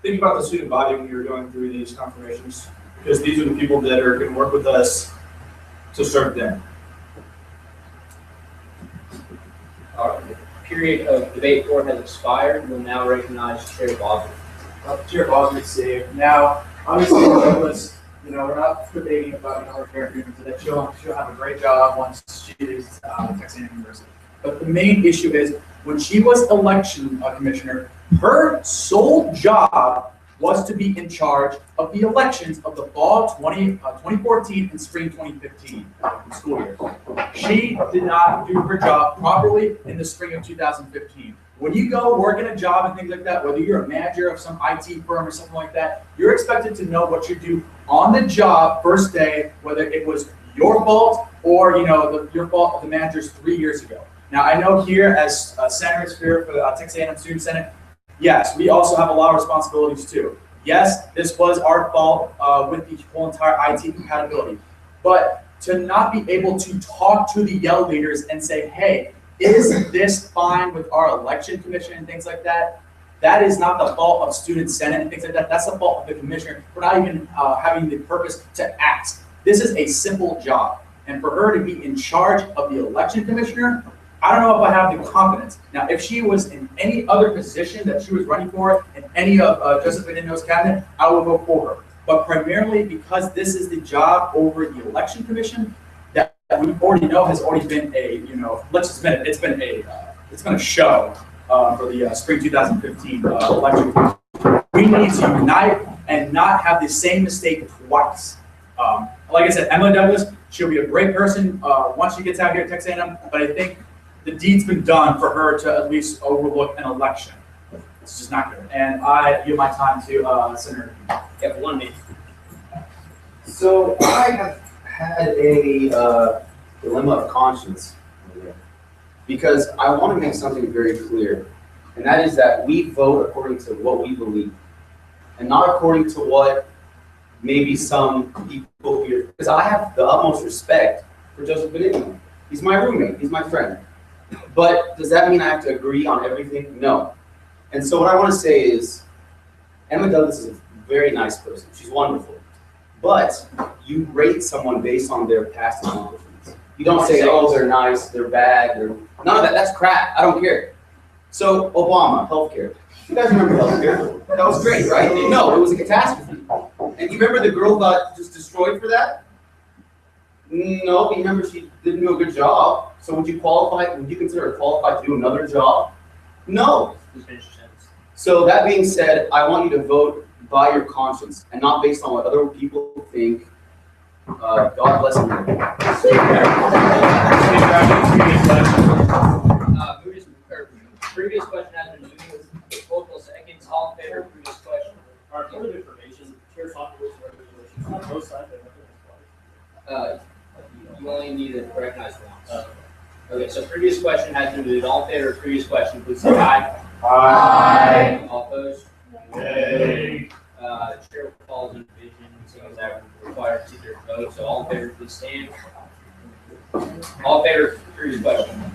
think about the student body when you're going through these confirmations, because these are the people that are going to work with us to serve them. Our period of debate 4 has expired. We'll now recognize Chair Boswick. Chair Boswick saved. Now, obviously, Douglas, we're not debating about her character today. She'll have a great job once she's at Texas A&M University. But the main issue is when she was election commissioner, her sole job was to be in charge of the elections of the fall 2014 and spring 2015 school year. She did not do her job properly in the spring of 2015. When you go work in a job and things like that, whether you're a manager of some IT firm or something like that, you're expected to know what you do on the job first day, whether it was your fault or your fault of the managers 3 years ago. Now I know here as senators here for the Texas A&M Student Senate, yes, we also have a lot of responsibilities too. Yes, this was our fault with the whole entire IT compatibility, but to not be able to talk to the Yell leaders and say, hey, is this fine with our election commission and things like that? That is not the fault of Student Senate and things like that. That's the fault of the commissioner for not even having the purpose to ask. This is a simple job. And for her to be in charge of the election commissioner, I don't know if I have the confidence. Now, if she was in any other position that she was running for in any of Joseph Benigno's cabinet, I would vote for her. But primarily because this is the job over the election commission that we already know has already been a, let's just admit it, it's been a show for the spring 2015 election. We need to unite and not have the same mistake twice. Like I said, Emma Douglas, she'll be a great person once she gets out here at Texas A&M, but I think the deed's been done for her to at least overlook an election. It's just not good. And I give my time to Senator. You have 1 minute. So I have had a dilemma of conscience because I want to make something very clear, and that is that we vote according to what we believe, and not according to what maybe some people here. Because I have the utmost respect for Joseph Benigno. He's my roommate. He's my friend. But does that mean I have to agree on everything? No. And so what I want to say is, Emma Douglas is a very nice person. She's wonderful. But you rate someone based on their past accomplishments. You don't say, oh, they're nice, they're bad, none of that. That's crap. I don't care. So Obama, healthcare. You guys remember healthcare? That was great, right? No, it was a catastrophe. And you remember the girl got just destroyed for that? No, but you remember she didn't do a good job. So would you qualify? Would you consider her qualified to do another job? No. So that being said, I want you to vote by your conscience and not based on what other people think. God bless America. Previous question has been moved with multiple seconds. All in favor? Previous question. Our point of information, Chair Hopkins resolution on both sides. You only need to recognize once. Okay, so previous question has been moved. All in favor of previous question, please say aye. Aye. All opposed? Yay. Chair calls in division, seeing as that requires 2/3 vote. So all in favor, please stand. All in favor of previous question.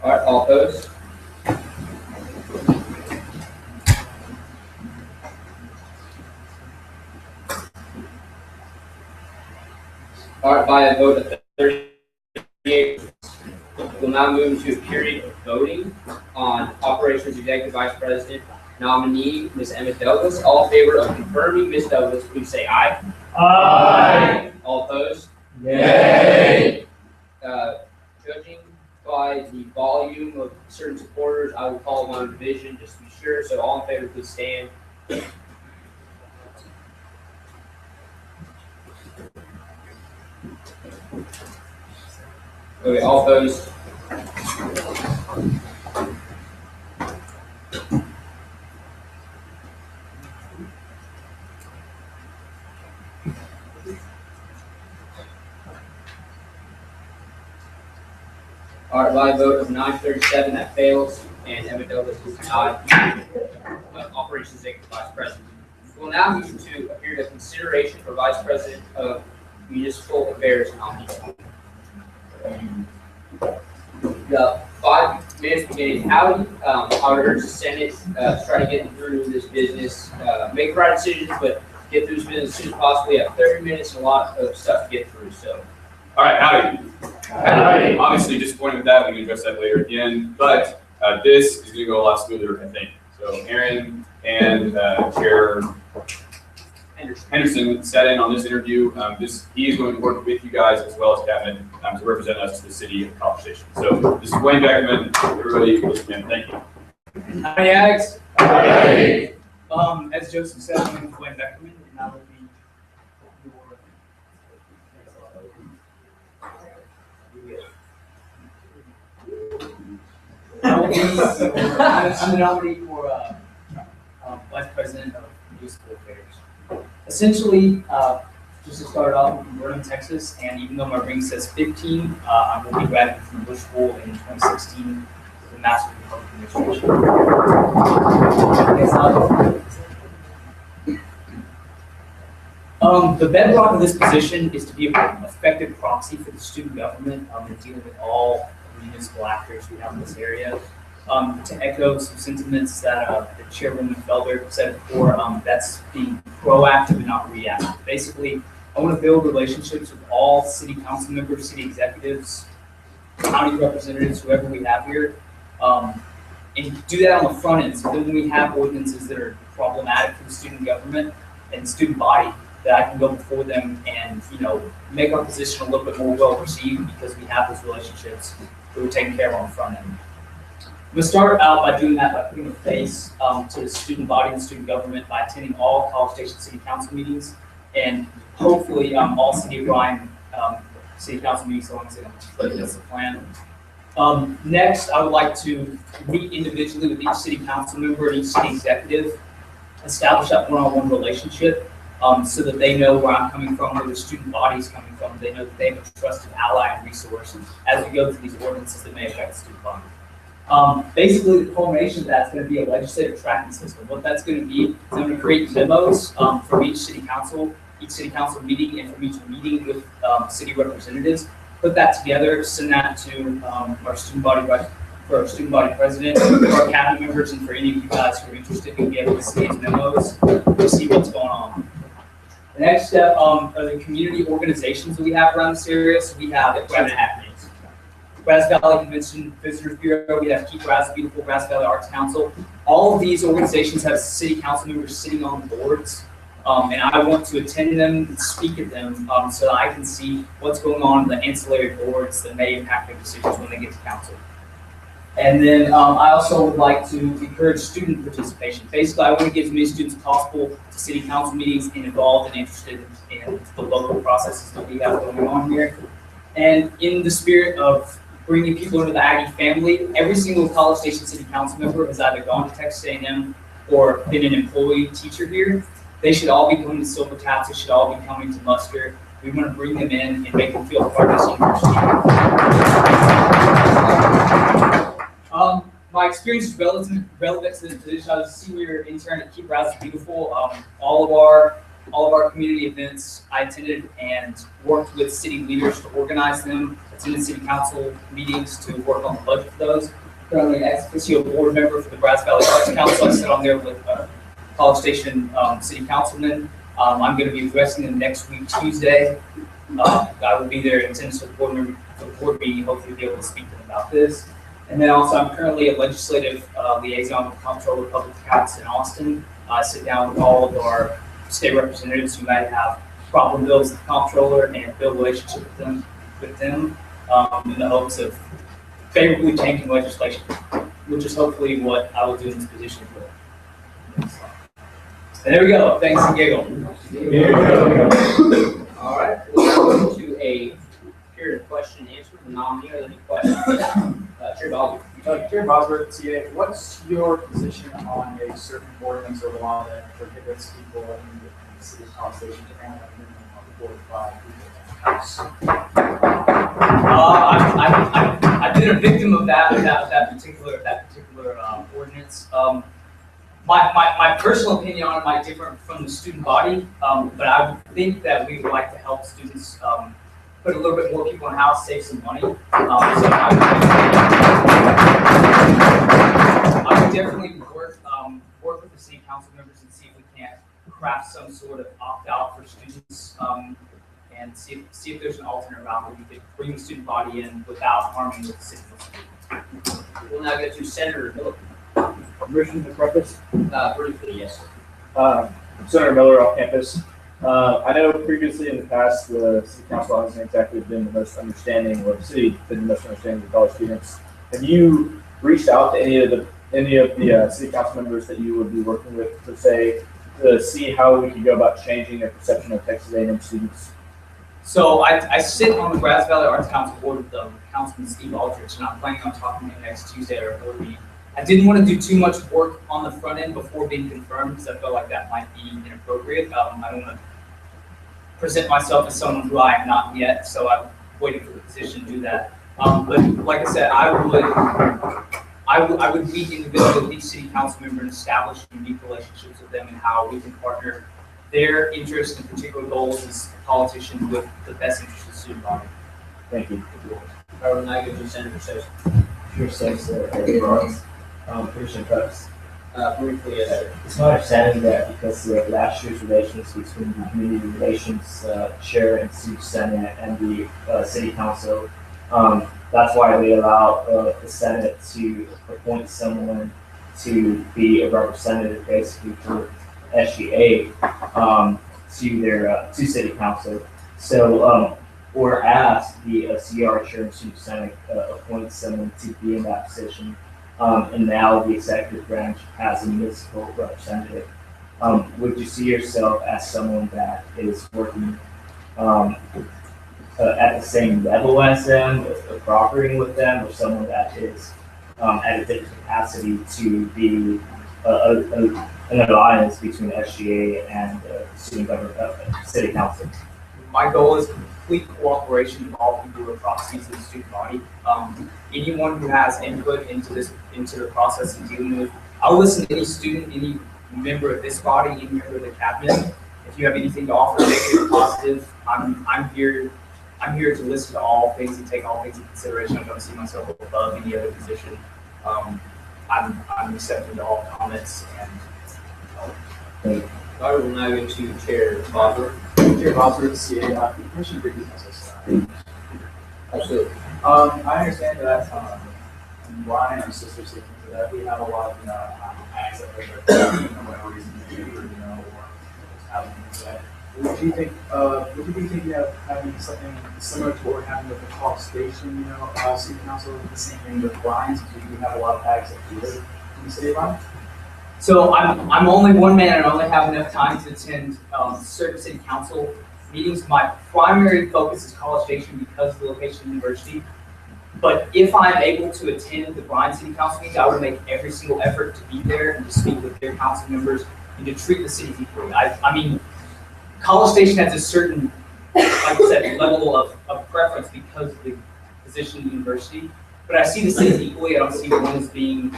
All right, all opposed? All right, by a vote of 38, we'll now move to a period of voting on Operations Executive Vice President nominee, Ms. Emma Douglas. All in favor of confirming Ms. Douglas, please say aye. Aye. All opposed? Yay. Judging by the volume of certain supporters, I will call one division just to be sure. So all in favor, please stand. Okay, all opposed. All right, by a vote of 937, that fails, and Emma Douglas is denied Operations Executive Vice President. We'll now move to a period of consideration for Vice President of Municipal Affairs nominee. The 5 minutes beginning. Howdy. I would urge the Senate to try to get through this business, make the right decisions, but get through this business as soon as possible. We have 30 minutes and a lot of stuff to get through. So, all right, howdy. Aye. Obviously disappointed with that, we can address that later at the end, but this is gonna go a lot smoother, I think. So Aaron and Chair Henderson sat in on this interview. He is going to work with you guys as well as Cabinet to represent us to the city of College Station. So this is Wayne Beckerman. Everybody, listen in. Thank you. Hi, Ags. Aye. As Joseph said, my name is Wayne Beckerman, and I will be I'm the nominee for Vice President of Youth School Affairs. Essentially, just to start off, I'm from Vernon, Texas, and even though my ring says 15, I will be graduating from Bush School in 2016 with a Master's in Public Administration. The bedrock of this position is to be an effective proxy for the student government in dealing with all municipal actors we have in this area. To echo some sentiments that Chairwoman Felder said before, that's being proactive and not reactive. Basically, I want to build relationships with all city council members, city executives, county representatives, whoever we have here, and do that on the front end. So then when we have ordinances that are problematic for the student government and student body, that I can go before them and, make our position a little bit more well received because we have those relationships that we're taking care of on the front end. I'm going to start out by doing that by putting a face to the student body and student government by attending all College Station City Council meetings and hopefully all City of Bryan City Council meetings, so long as they don't that's the plan. Next, I would like to meet individually with each City Council member and each City Executive, establish that one-on-one relationship so that they know where I'm coming from, where the student body is coming from. They know that they have a trusted ally and resource as we go through these ordinances that may affect the student body. Basically, the culmination of that is going to be a legislative tracking system. What that's going to be is I'm going to create memos from each city council meeting, and from each meeting with city representatives. Put that together, send that to our student body president, for our cabinet members, and for any of you guys who are interested, you'll be able to see these memos to see what's going on. The next step are the community organizations that we have around this area. So we have Grass Valley Convention Visitors Bureau, we have Keep Grass Beautiful, Grass Valley Arts Council. All of these organizations have city council members sitting on boards, and I want to attend them and speak at them so that I can see what's going on in the ancillary boards that may impact their decisions when they get to council. And then I also would like to encourage student participation. Basically, I want to get as many students as possible to city council meetings and involved and interested in the local processes that we have going on here. And in the spirit of bringing people into the Aggie family, every single College Station City Council member has either gone to Texas A&M or been an employee teacher here. They should all be coming to Silver Taps. They should all be coming to Muster. We want to bring them in and make them feel part of this university. My experience is relevant to the position. I was a senior intern at Keep Grass Beautiful. All of our community events I attended and worked with city leaders to organize them, attended city council meetings to work on the budget for those. Currently ex officio board member for the Grass Valley Arts Council. I sit on there with College Station city councilmen. I'm going to be addressing them next week, Tuesday. I will be there in attendance for the board meeting, hopefully be able to speak to them about this. And then also I'm currently a legislative liaison with the Comptroller of Public Accounts in Austin. I sit down with all of our state representatives who might have problem bills with the comptroller and build a relationship with them in the hopes of favorably changing legislation, which is hopefully what I will do in this position. And there we go. Thanks and giggle. All right, we'll go to a period of question and answer from the nominee. Are there any questions? Chair Bosworth. Chair Bosworth, CA, what's your position on a certain ordinance or law that prohibits people in the city of College Station to own a minimum of 45 people in the house? I've been a victim of that particular ordinance. My personal opinion on it might differ from the student body, but I would think that we would like to help students put a little bit more people in the house, save some money. So I would definitely work with the city council members and see if we can't craft some sort of opt-out for students and see if there's an alternate route where we could bring the student body in without harming the city. We'll now get to Senator Miller. Permission to preface? Briefly, yes. Senator Miller off campus. I know previously in the past, the city council hasn't exactly been the most understanding, or the city been the most understanding of college students. Have you reached out to any of the city council members that you would be working with to see how we could go about changing their perception of Texas A&M students? So I sit on the Grass Valley Arts Council board with Councilman Steve Aldrich, and I'm planning on talking to him next Tuesday at our board meeting. I didn't want to do too much work on the front end before being confirmed, because I felt like that might be inappropriate. I don't want to present myself as someone who I am not yet, so I'm waiting for the position to do that. But like I said, I would meet individually with each city council member and establish unique relationships with them and how we can partner their interests and particular goals as politicians with the best interest of the student body. Thank you. I will now give you Senator Sessions. Sure, thanks, Ross. Commissioner Cups. Briefly, yes, sir. It's my understanding that because of last year's relations between the Community Relations Chair and Steve Senate and the City Council, that's why they allow the Senate to appoint someone to be a representative basically for SGA to their to City Council. So, or asked the CR Chair and Steve Senate appoint someone to be in that position. And now the executive branch has a municipal representative. Would you see yourself as someone that is working at the same level as them, cooperating with them, or someone that is at a different capacity to be an alliance between SGA and student government, City Council? My goal is complete cooperation of all people who are proxies of the student body. Anyone who has input into the process of dealing with, I'll listen to any student, any member of this body, any member of the cabinet. If you have anything to offer, negative or positive, I'm here to listen to all things and take all things into consideration. I don't see myself above any other position. I'm receptive to all comments, and I will now go to Chair Bosworth. Chair Bosworth, CA, Commissioner Briggs also. Absolutely. I understand that Brian, our sister city, that we have a lot of acts that for whatever reason, or having that. Would you be thinking of having something similar to what we're having with the College Station, city council, the same thing with Brian, since we do have a lot of acts that do live in the city of Brian? So I'm only one man and I only have enough time to attend certain city council meetings. My primary focus is College Station because of the location of the university. But if I'm able to attend the Bryan City Council meetings, I would make every single effort to be there and to speak with their council members and to treat the city equally. I mean, College Station has a certain, like I said, level of preference because of the position of the university. But I see the cities equally. I don't see one as being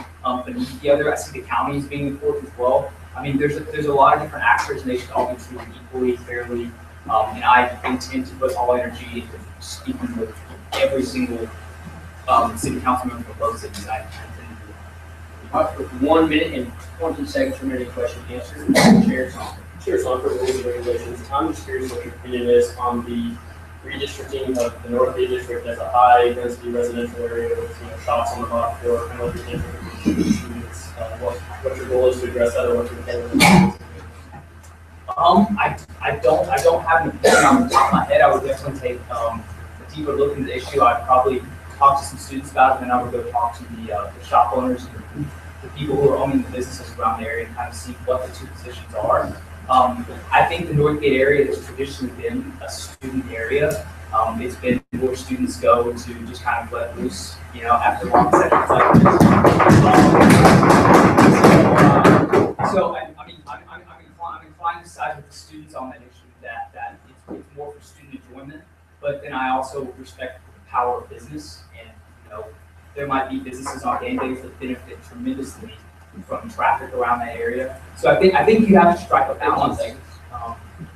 beneath the other. I see the county as being important as well. I mean, there's a lot of different actors, and they should all be treated equally, fairly. And I intend to put all energy into speaking with every single city council member from both cities. I intend to do that. 1 minute and 20 seconds for any question and answer. Chair Thompson. Chair Thompson, rules and regulations. I'm just curious what your opinion is on the redistricting of the North Bay District as a high density residential area with shops on the block floor, kind of what you think of the students, what your goal is to address that, or what your goal is. I don't have an opinion on the top of my head. I would definitely take a deeper look into the issue. I'd probably talk to some students about it, and then I would go talk to the shop owners and the people who are owning the businesses around the area and kind of see what the two positions are. I think the Northgate area has traditionally been a student area. It's been where students go to just kind of let loose, after long sessions like this. I'm inclined to side with the students on that issue that it's more for student enjoyment, but then I also respect the power of business, and there might be businesses on game days that benefit tremendously from traffic around that area. So I think you have to strike a balance. You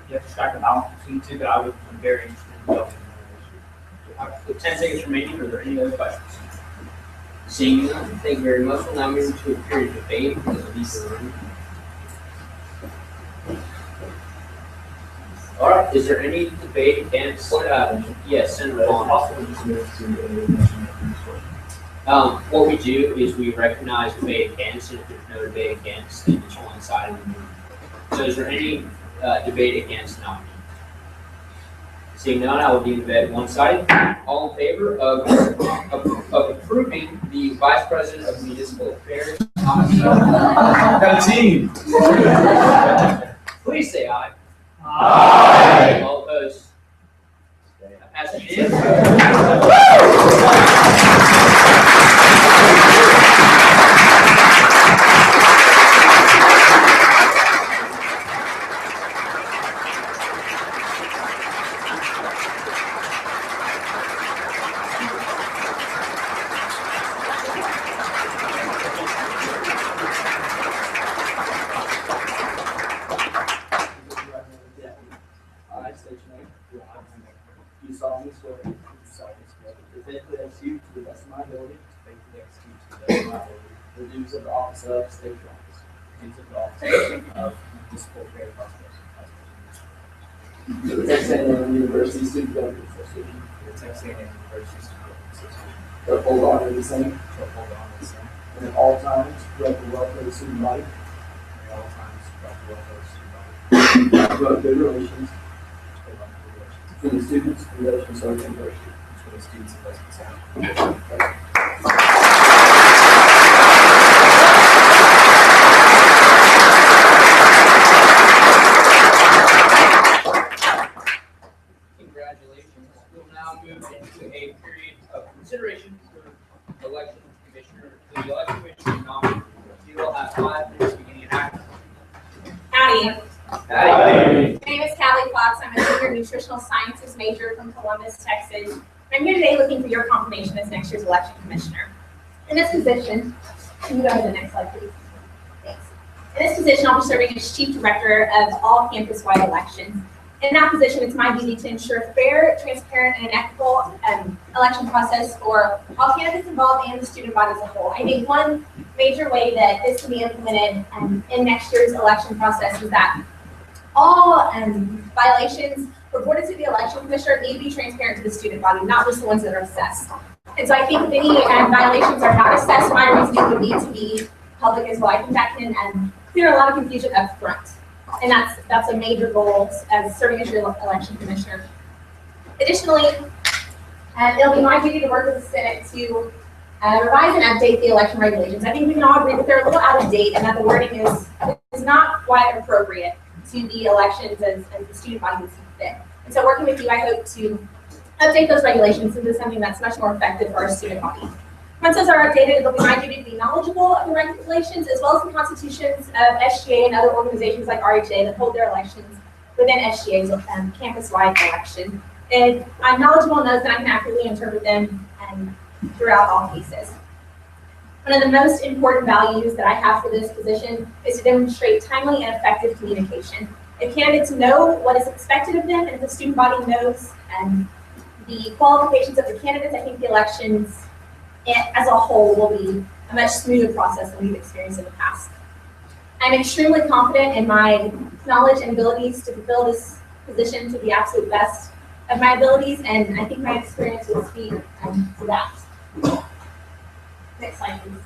have to strike a balance between the two, but I'm very interested in delving into the issue. 10 seconds remaining. Are there any other questions? Seeing none, thank you very much. We'll now move to a period of debate. All right, is there any debate against, yes, Senator Vaughn? What we do is we recognize debate against, and if there's no debate against, then it's one side of the movement. So is there any debate against the nominee? Seeing none, I will deem the debate one-sided. All in favor of approving the Vice President of Municipal Affairs nominee? Got a team. Please say aye. Aye. All opposed? As it I state your name. You solemnly swear. To faithfully execute to the best of my ability. The duties of the office of state office. Of municipal affairs process. Texas A&M University Student Government Association. Texas A&M University Student Government Association. To uphold honor the same. And at all times, promote the welfare of the student body. Promote good relations between the students and those from Southern University. Between the students and those from Southern. Congratulations. We'll now move into a period of consideration for election commissioner. The election commissioner nominee, you will have 5 minutes beginning at action. Howdy. Howdy. My name is Callie Fox. I'm a senior nutritional sciences major from Columbus, Texas. I'm here today looking for your confirmation as next year's election commissioner. In this position, can you go to the next slide, please? Thanks. In this position, I'll be serving as chief director of all campus-wide elections. In that position, it's my duty to ensure a fair, transparent, and equitable election process for all candidates involved and the student body as a whole. I think one major way that this can be implemented in next year's election process is that all violations reported to the election commissioner need to be transparent to the student body, not just the ones that are assessed. And so I think if any violations are not assessed, my reasoning would need to be public as well. I think that can clear a lot of confusion up front. And that's a major goal as serving as your election commissioner. Additionally, it'll be my duty to work with the Senate to revise and update the election regulations. I think we can all agree that they're a little out of date and that the wording is not quite appropriate to the elections as the student body would see fit. And so working with you, I hope to update those regulations into something that's much more effective for our student body. Once those are updated, it'll be my duty to be knowledgeable of the regulations as well as the constitutions of SGA and other organizations like RHA that hold their elections within SGA's campus-wide election. And I'm knowledgeable in those, and I can accurately interpret them throughout all cases. One of the most important values that I have for this position is to demonstrate timely and effective communication. If candidates know what is expected of them, and if the student body knows the qualifications of the candidates, I think the elections as a whole will be a much smoother process than we've experienced in the past. I'm extremely confident in my knowledge and abilities to fulfill this position to the absolute best of my abilities, and I think my experience will speak to that. Next slide, please.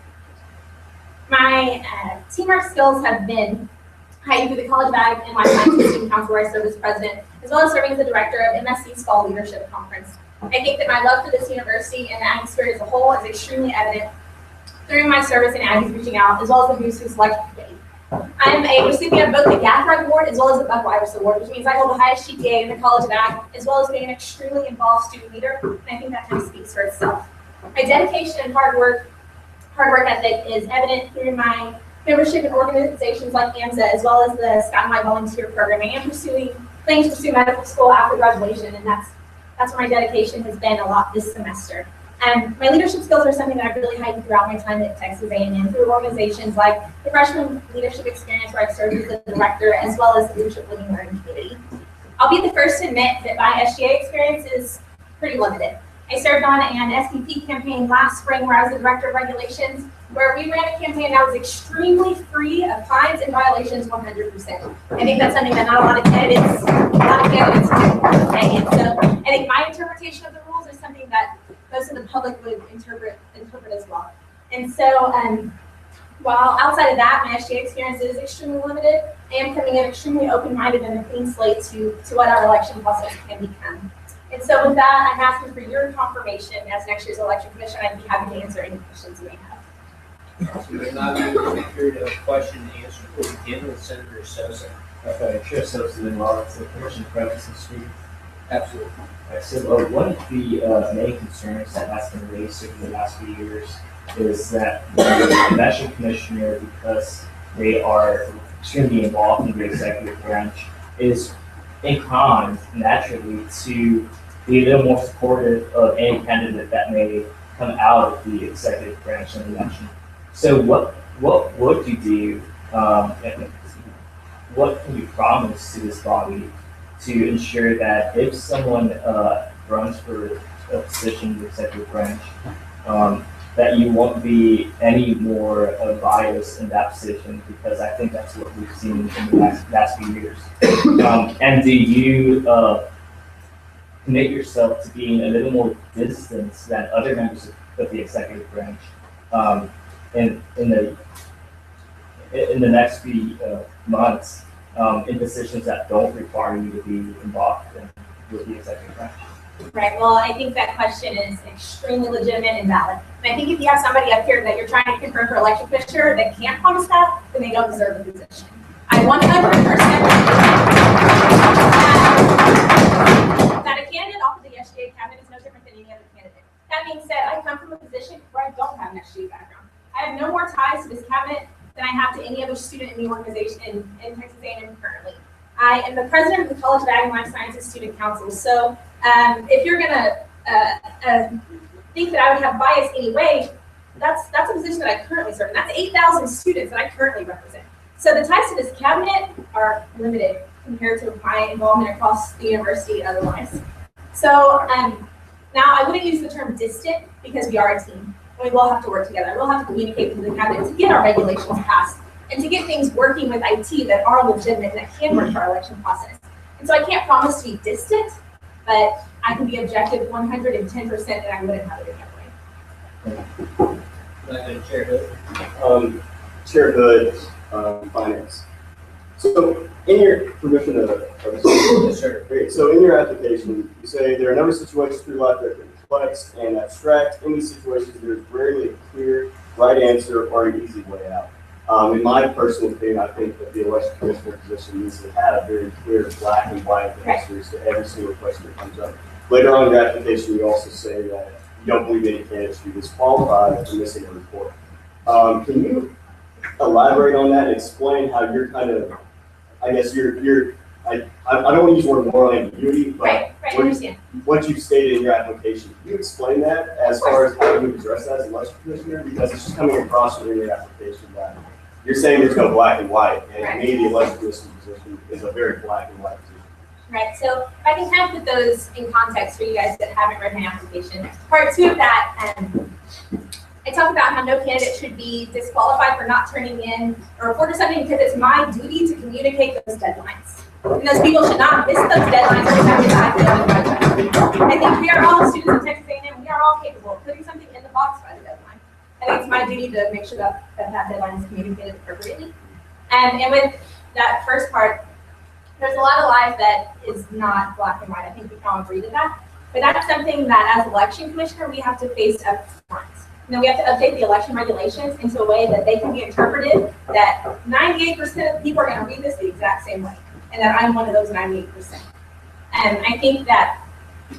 My teamwork skills have been heightened through the College of Ag and Life Sciences Student Council, where I serve as president, as well as serving as the director of MSC's Fall Leadership Conference. I think that my love for this university and the Ag spirit as a whole is extremely evident through my service in Aggies Reaching Out, as well as the Booster Selection Committee. I am a recipient of both the Gathright Award as well as the Buck Iris Award, which means I hold the highest GPA in the College of Ag, as well as being an extremely involved student leader, and I think that kind of speaks for itself. My dedication and hard work ethic is evident through my membership in organizations like AMSA, as well as the Scout and White Volunteer Program. I am planning to pursue medical school after graduation, and that's where my dedication has been a lot this semester. And my leadership skills are something that I've really heightened throughout my time at Texas A&M through organizations like the Freshman Leadership Experience, where I've served as the director, as well as the Leadership Living Learning Committee. I'll be the first to admit that my SGA experience is pretty limited. I served on an SDP campaign last spring where I was the director of regulations, where we ran a campaign that was extremely free of fines and violations 100%. I think that's something that not a lot of candidates say. And so I think my interpretation of the rules is something that most of the public would interpret as well. And so while outside of that, my SGA experience is extremely limited, I am coming in extremely open-minded and a clean slate to what our election process can become. And so with that, I'm asking for your confirmation as next year's election commissioner. I'd be happy to answer any questions you may have. We will now move into a period of question and answer. We'll begin with Senator Sosa. Okay, Chair Sosa, then Rollins, the Commission President speak. Absolutely. So one of the main concerns that has been raised over the last few years is that the election commissioner, because they are extremely involved in the executive branch, is inclined naturally to be a little more supportive of any candidate that may come out of the executive branch in the election. So what would you do, and what can you promise to this body to ensure that if someone runs for a position in the executive branch, that you won't be any more biased in that position, because I think that's what we've seen in the last few years. And do you commit yourself to being a little more distant than other members of the executive branch in the next few months in decisions that don't require you to be involved with the executive branch? Right, well, I think that question is extremely legitimate and valid. And I think if you have somebody up here that you're trying to confirm for election commissioner that can't promise that, then they don't deserve the position. I 100% that a candidate off of the SGA cabinet is no different than any other candidate. That being said, I come from a position where I don't have an SGA background. I have no more ties to this cabinet than I have to any other student in the organization in Texas A&M currently. I am the president of the College of Ag and Life Sciences Student Council. So if you're gonna think that I would have bias anyway, that's a position that I currently serve. And that's 8,000 students that I currently represent. So the ties to this cabinet are limited compared to my involvement across the university and otherwise. So now I wouldn't use the term distant because we are a team. We will have to work together. We'll have to communicate with the cabinet to get our regulations passed and to get things working with IT that are legitimate and that can work for our election process. And so I can't promise to be distant, but I can be objective 110%, and I wouldn't have it any other way. Chair Hood. Chair Hood, Finance. So in your permission to, Yes, sir. okay, so in your application, you say there are a number of situations through life that are complex and abstract. In these situations, there's rarely a clear right answer or an easy way out. In my personal opinion, I think that the election commissioner position needs to have very clear black and white answers to every single question that comes up. Later on in your application, you also say that you don't believe any candidate should be disqualified for missing a report. Can you elaborate on that and explain how you're kind of, I guess I don't want to use the word moral ambiguity, but what you stated in your application, can you explain that as far as how you address that as election commissioner? Because it's just coming across in your application that you're saying there's no black and white, and to me, the election commissioner position is a very black and white position. Right, so if I can kind of put those in context for you guys that haven't read my application. Part 2 of that, I talk about how no candidate should be disqualified for not turning in a report or something because it's my duty to communicate those deadlines. And those people should not miss those deadlines every time they die. I think we are all students of Texas A&M, we are all capable of putting something in the box by the deadline. I think it's my duty to make sure that deadline is communicated appropriately. And with that first part, there's a lot of life that is not black and white. I think we can all agree to that. But that's something that as election commissioner, we have to face up front. And then we have to update the election regulations into a way that they can be interpreted that 98% of people are going to read this the exact same way. And that I'm one of those 98%. And I think that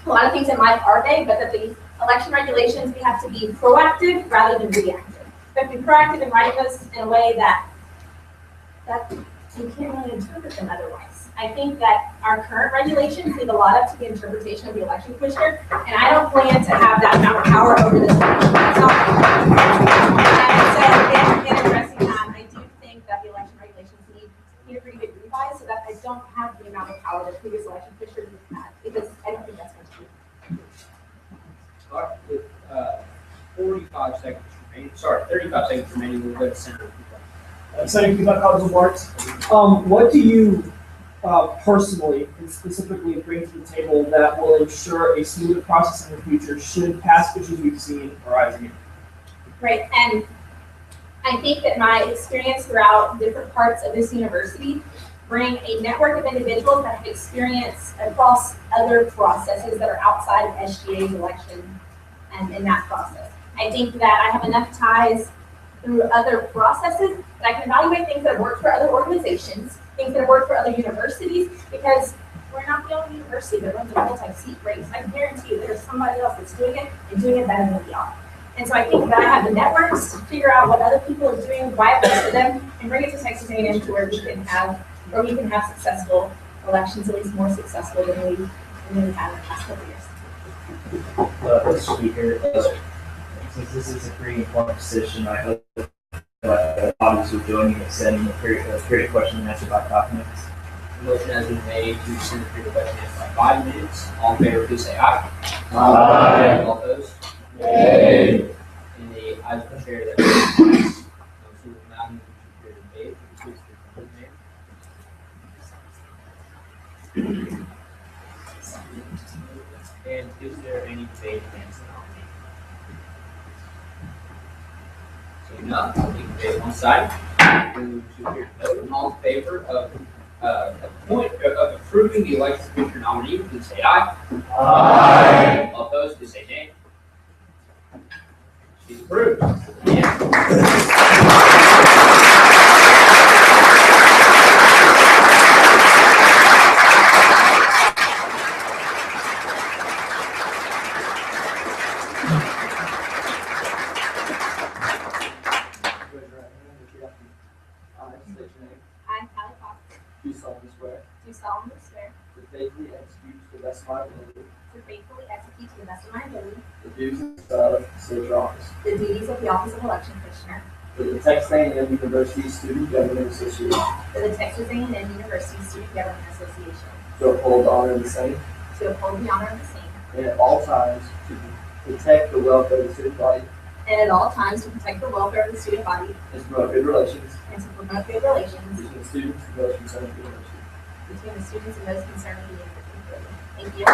a lot of things in life are vague, but that the election regulations, we have to be proactive rather than reactive. We have to be proactive in writing those in a way that you can't really interpret them otherwise. I think that our current regulations leave a lot up to the interpretation of the election commissioner, and I don't plan to have that amount of power over this election. And so in addressing that, I do think that the election regulations need a pretty big revise so that I don't have the amount of power that previous election commissioners have had, because I don't think that's going to be. With 45 seconds remaining, sorry, 35 seconds remaining, we'll go to Senator. Senator College of Arts. What do you personally and specifically bring to the table that will ensure a smoother process in the future should past issues we've seen arise again? Right, and I think that my experience throughout different parts of this university bring a network of individuals that have experience across other processes that are outside of SGA's election and in that process. I think that I have enough ties through other processes that I can evaluate things that have worked for other organizations, things that have worked for other universities, because we're not the only university that runs a multi-seat race. I guarantee you there's somebody else that's doing it and doing it better than we are. And so I think that I have the networks to figure out what other people are doing, why it works for them, and bring it to Texas A&M to where we can have successful elections, at least more successful than we've had in the past couple of years. Speaker, since this is a pretty important position, I hope that obviously joining and sending a period question and answer by documents. The motion has been made to send the period question by 5 minutes. All in favor, please say aye. Aye. All opposed? Yay. In the ayes of the chair, that motion will now move to period debate. Please conclude, Mayor. And is there any debate against the nominee? Seeing none, I'll take the debate on side. Move to period vote. All in favor of approving the elected commissioner nominee, please say aye. Aye. All opposed, please say nay. She's approved. I, Callie Fox, Do solemnly swear do solemnly swear to faithfully execute to the best of my ability to faithfully execute to the best of my ability the duties of said office the duties of the office of election commissioner for the Texas A&M University Student Government Association, for the Texas A&M University Student Government Association, to uphold the honor of the same, to uphold the honor of the same, and at all times to protect the welfare of the student body and at all times to protect the welfare of the student body and to promote good relations and to promote good relations between students and those concerned with the university. between the students and those concerned with the university. Thank you.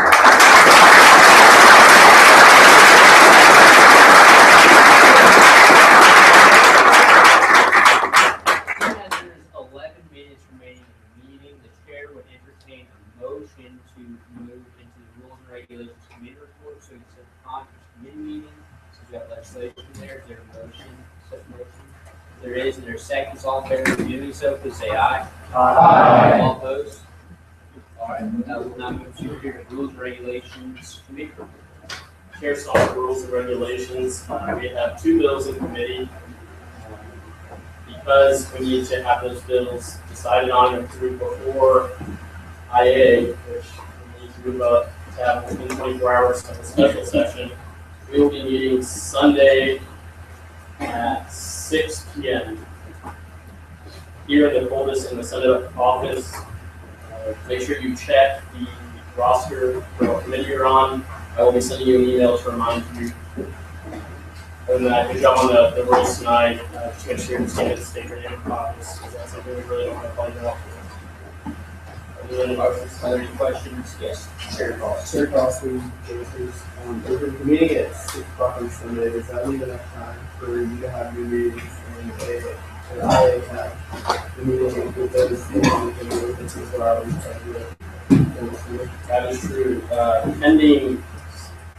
As there's 11 minutes remaining in the meeting, the chair would entertain a motion to move into the rules and regulations committee report. So you said time for committee meeting, so we have legislation there. Is there a motion, such motion? If there is, and there's seconds, all in favor of doing so, please say aye. Aye. All opposed? All right, we'll now move to the rules and regulations committee report. Chair saw the rules and regulations. We have 2 bills in committee. Because we need to have those bills decided on and approved before IA, which we need to move up to have within 24 hours of the special session. We will be meeting Sunday at 6 p.m. here in the Coldus in the Senate office. Make sure you check the roster for what committee you're on. I will be sending you an email to remind you. And then I can jump on the rules tonight, to make sure you understand it, state your name and office, because that's something we really don't want to call you out for. Are there any questions? Are there any questions? Yes, Chair Cross. Chair Crossley, if the meeting at 6 o'clock on Sunday, does that leave enough time for you to have your meetings and I have the meeting with those within 24 hours? That is true. Pending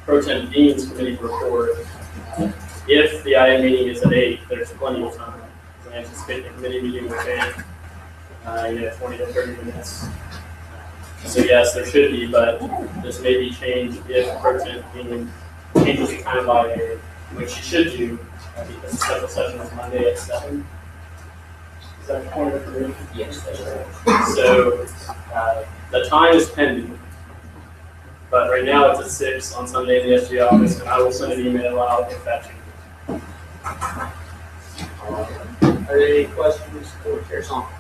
Pro Tem Dean's committee report, if the IA meeting is at 8, there's plenty of time. We anticipate the committee meeting will take 20 to 30 minutes. So yes, there should be, but this may be changed if Pro Tem Dean changes the time by a, which she should do, because the special session is Monday at 7. Is that the point of information? Yes, that's right. So the time is pending. But right now it's at 6 on Sunday in the SG office, and I will send an email out if that changes. Are there any questions for Chair Sonka?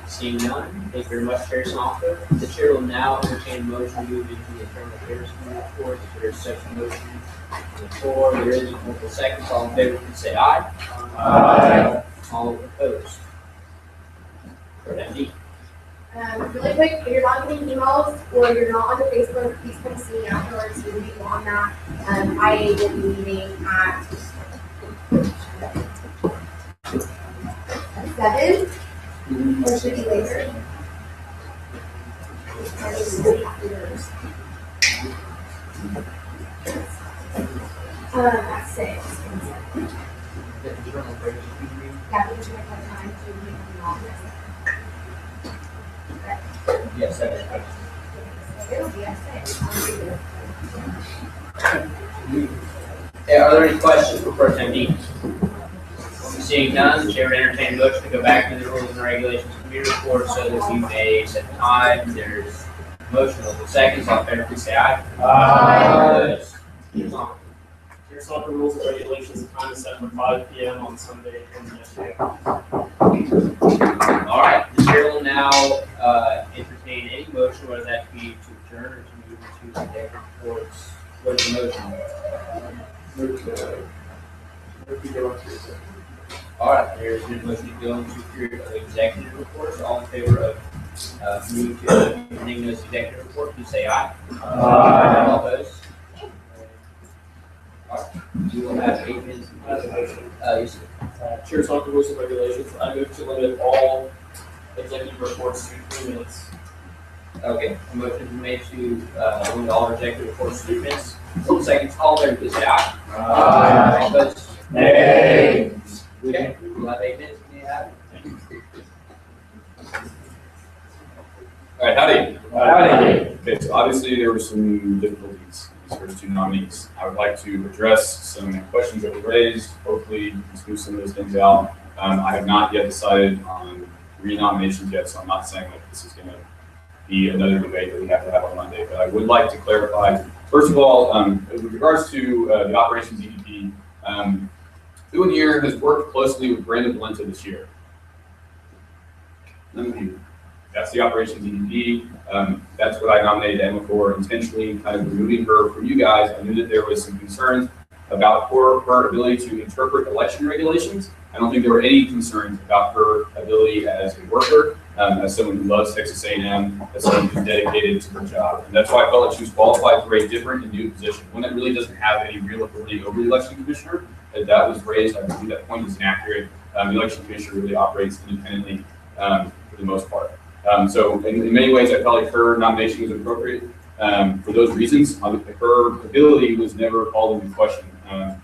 Seeing none, thank you very much, Chair Sonka. The chair will now entertain a motion to move into the internal affairs committee report. If there is such a motion on the floor, there is multiple seconds. All in favor, please say aye. Aye. All opposed? Pro Tem Dean. Really quick, if you're not getting emails or you're not on the Facebook, please come see me afterwards. We'll be on that. I will be meeting at 7, or should it be later? At 6. Yeah, we should make that time to meet in the office. Yes, It'll be at 6. Are there any questions for first attendees? Seeing none, the chair would entertain a motion to go back to the rules and regulations committee report so that we may set time. There's a motion of the seconds. All in favor, please say aye. Aye. Here's all the rules and regulations. The time is set for 5 p.m. on Sunday and yesterday. All right, the chair will now entertain any motion, whether that be to adjourn or to move into executive reports. What is the motion? All right, there's a motion to go into period of executive reports. All in favor of moving to ending this executive report, please say aye. Aye. All opposed? All right, we will have 8 minutes. Yes, sir. Chair's on the rules and regulations. I move to limit all executive reports to 3 minutes. Okay, a motion is made to limit all executive reports to 3 minutes. 4 seconds. All in favor, please say aye. Aye. All opposed? Nay. Okay, we'll have 8 minutes. May I have it? All right, howdy. Howdy. Okay, so obviously there were some difficulties with these first 2 nominees. I would like to address some questions that were raised, hopefully smooth some of those things out. I have not yet decided on renominations yet, so I'm not saying that this is going to be another debate that we have to have on Monday, but I would like to clarify. First of all, with regards to the operations EVP, who in here has worked closely with Brandon Valenta this year? None of you. That's the operations EVP. That's what I nominated Emma for, intentionally kind of removing her from you guys. I knew that there was some concerns about her ability to interpret election regulations. I don't think there were any concerns about her ability as a worker, as someone who loves Texas A&M, as someone who's dedicated to her job. And that's why I felt like she was qualified for a different and new position, one that really doesn't have any real authority over the election commissioner. That was raised, I believe that point is inaccurate. The election commissioner really operates independently for the most part. So in many ways, I felt like her nomination was appropriate. For those reasons, her ability was never called into question.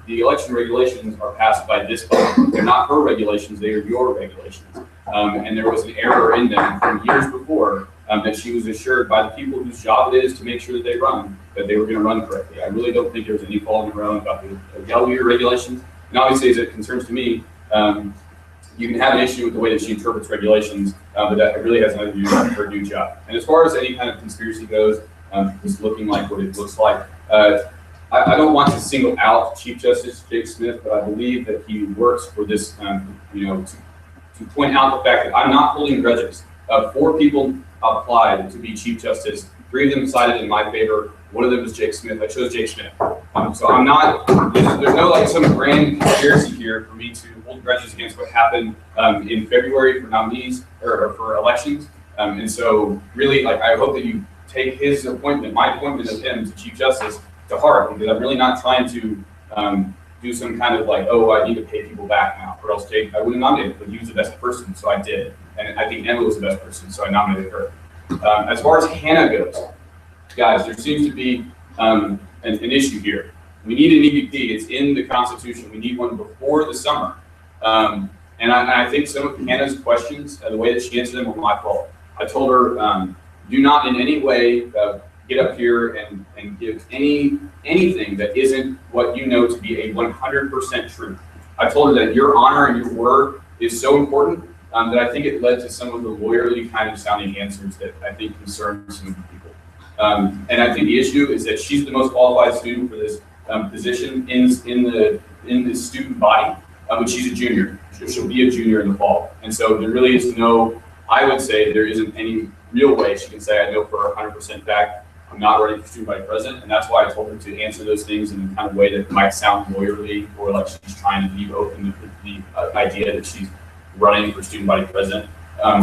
The election regulations are passed by this body. They're not her regulations, they are your regulations. And there was an error in them from years before that she was assured by the people whose job it is to make sure that they run, that they were going to run correctly. I really don't think there was any fault in her own about the Gallery regulations. And obviously, as it concerns to me, you can have an issue with the way that she interprets regulations, but that really has nothing to do with her new job. And as far as any kind of conspiracy goes, it's looking like what it looks like. I don't want to single out Chief Justice Jake Smith, but I believe that he works for this, to point out the fact that I'm not holding grudges. 4 people applied to be Chief Justice. 3 of them decided in my favor. 1 of them was Jake Smith. I chose Jake Smith. So I'm not, there's no like some grand conspiracy here for me to hold grudges against what happened in February for nominees or for elections. And so really, like, I hope that you take his appointment, my appointment of him to Chief Justice to heart, because I'm really not trying to do some kind of like, oh, I need to pay people back now, or else Jake, I wouldn't nominate him, but he was the best person, so I did. And I think Emma was the best person, so I nominated her. As far as Hannah goes, guys, there seems to be an issue here. We need an EVP. It's in the Constitution. We need one before the summer. And I think some of Hannah's questions, the way that she answered them, were my fault. I told her, do not in any way get up here and give anything that isn't what you know to be a 100% truth. I told her that your honor and your word is so important that I think it led to some of the lawyerly kind of sounding answers that I think concern some people. And I think the issue is that she's the most qualified student for this position in the student body, but she's a junior. She'll be a junior in the fall. And so there really is no, I would say there isn't any real way she can say I know for 100% fact I'm not running for student body president, and that's why I told her to answer those things in the kind of way that might sound lawyerly, or like she's trying to be open to the idea that she's running for student body president.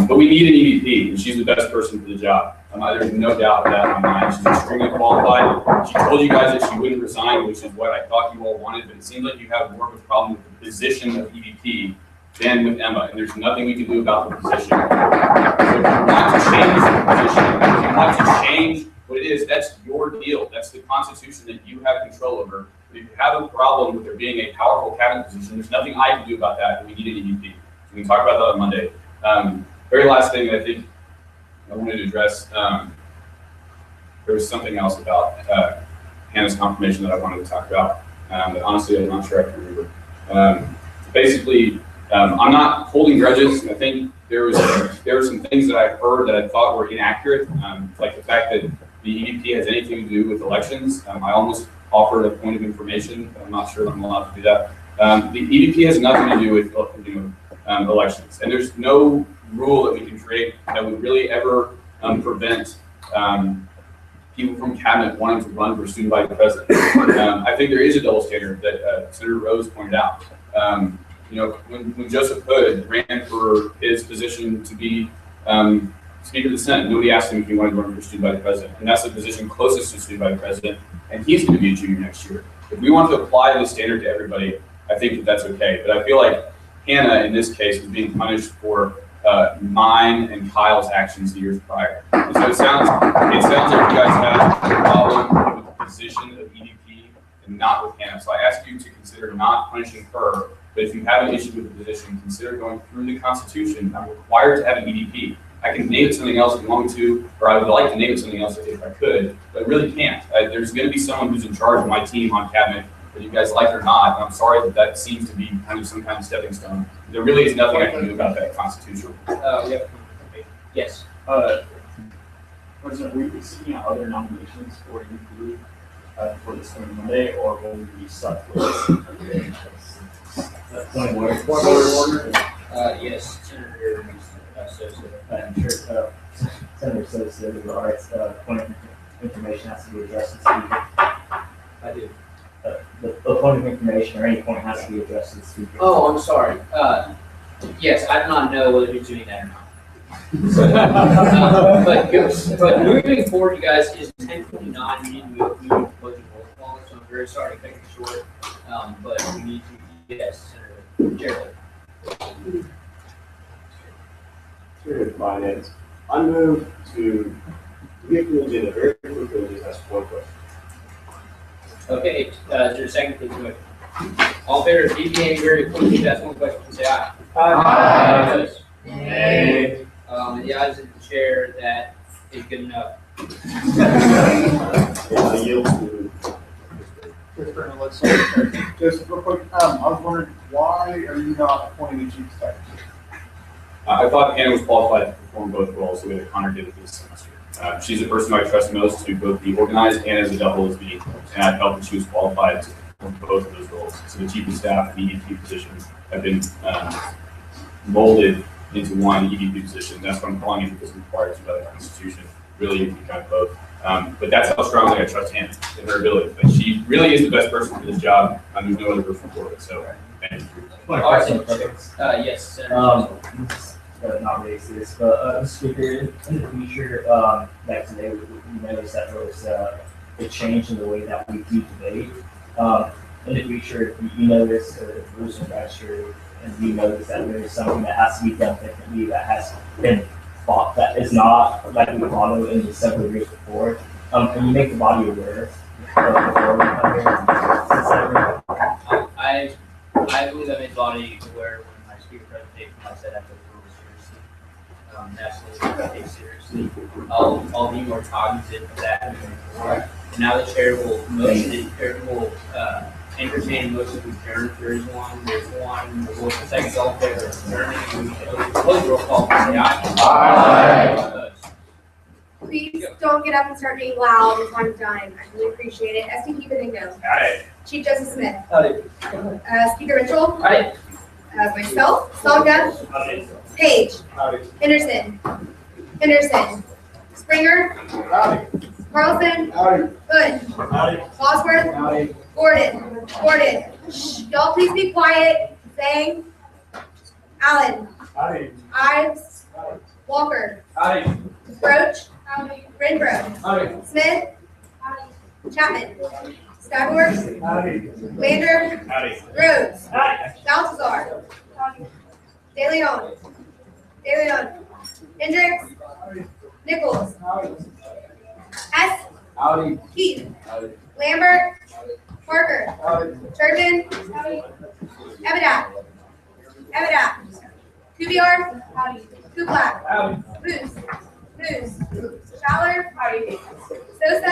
But we need an EVP, and she's the best person for the job. There's no doubt of that in my mind. She's extremely qualified. She told you guys that she wouldn't resign, which is what I thought you all wanted, but it seems like you have more of a problem with the position of EVP than with Emma, and there's nothing we can do about the position. So if you want to change the position, if you want to change what it is, that's your deal. That's the Constitution that you have control over. But if you have a problem with there being a powerful cabinet position, there's nothing I can do about that, and we need an EVP. So we can talk about that on Monday. Very last thing that I think I wanted to address, there was something else about Hannah's confirmation that I wanted to talk about, but honestly, I'm not sure I can remember. Basically, I'm not holding grudges. I think there were some things that I heard that I thought were inaccurate, like the fact that the EVP has anything to do with elections. I almost offered a point of information, but I'm not sure I'm allowed to do that. The EVP has nothing to do with elections, and there's no rule that we can create that would really ever prevent people from cabinet wanting to run for student body president. I think there is a double standard that Senator Rose pointed out. When Joseph Hood ran for his position to be Speaker of the Senate, nobody asked him if he wanted to run for student body president, and that's the position closest to student body president, and he's going to be a junior next year. If we want to apply this standard to everybody, I think that that's okay. But I feel like Hannah, in this case, was being punished for mine and Kyle's actions the years prior. And so it sounds like you guys have a problem with the position of EVP and not with Hannah. So I ask you to consider not punishing her, but if you have an issue with the position, consider going through the Constitution. I'm required to have an EVP. I can name it something else if you want me to, or I would like to name it something else if I could, but I really can't. There's going to be someone who's in charge of my team on cabinet, whether you guys like it or not. And I'm sorry that seems to be kind of some kind of stepping stone. There really is nothing I can do about that Constitution. Yes. President, will you be seeking out other nominations for EVP for this coming Monday, or will we be stuck with point of order? Yes, Senator I'm sure Senator says that the rights point of information has to be addressed to the speaker. I do. The point of information or any point has to be addressed to the speaker. Oh, I'm sorry. Yes, I do not know whether he's doing that or not. But moving forward, you guys, is 10:29. We need to close the roll call, so I'm very sorry to cut it short. But we need to, yes, Senator Gerald. Secretary of Finance, I move to get to the agenda very quickly and just ask one question. Okay, is there a second, please do it. All in favor of deviating very quickly to ask one question, say aye. Aye. Nay. And the ayes of the chair, that is good enough. I yield to. Just real quick, I was wondering, why are you not appointing a chief secretary? I thought Hannah was qualified to perform both roles the way that Connor did it this semester. She's the person I trust most to both be organized and as a double as me, and I felt that she was qualified to perform both of those roles. So the chief of staff and EVP positions have been molded into one EVP position. That's what I'm calling it because it's required to by the Constitution. Really, you can kind of both. But that's how strongly I trust Hannah in her ability. But she really is the best person for this job. There's no other person for it. So thank you. Yes, Senator. Not really serious, but Speaker, in the future, like today, we noticed that there was a change in the way that we do debate. In the future, if you notice, or if Bruce and Baxter, and you notice that there is something that has to be done differently that has been thought that is not like we followed in the several years before, can you make the body aware before we come here? I believe I made the body aware when my speaker presentation, I said I took the rules seriously. Absolutely, I take seriously. I'll be more cognizant of that moving forward. Now the chair will entertain motions to adjourn if there is one. There's one. We'll second all in favor of adjourning. We can close roll call. Say aye. Aye. Please don't get up and start being loud until I'm done. I really appreciate it. STP Benigno. Aye. Chief Justice Smith. Aye. Speaker Mitchell. Aye. Myself. Salga. Aye. Page. Aye. Henderson. Springer. Aye. Carlson. Aye. Hood. Aye. Bosworth. Aye. Gordon. Shh. Y'all please be quiet. Zhang. Allen. Howdy. Ives. Walker. Howdy. Roach. Renfro. Howdy. Smith. Chapman. Skyward. Howdy. Lander. Howdy. Rhodes. Howdy. Balthazar. De Leon. Hendricks. Nichols. Hess. Howdy. Keith. Howdy. Lambert. Parker. Howdy. Turbin. Evidat. Kubiar. Kublak. Howdy. Moose. Schaller. Sosa.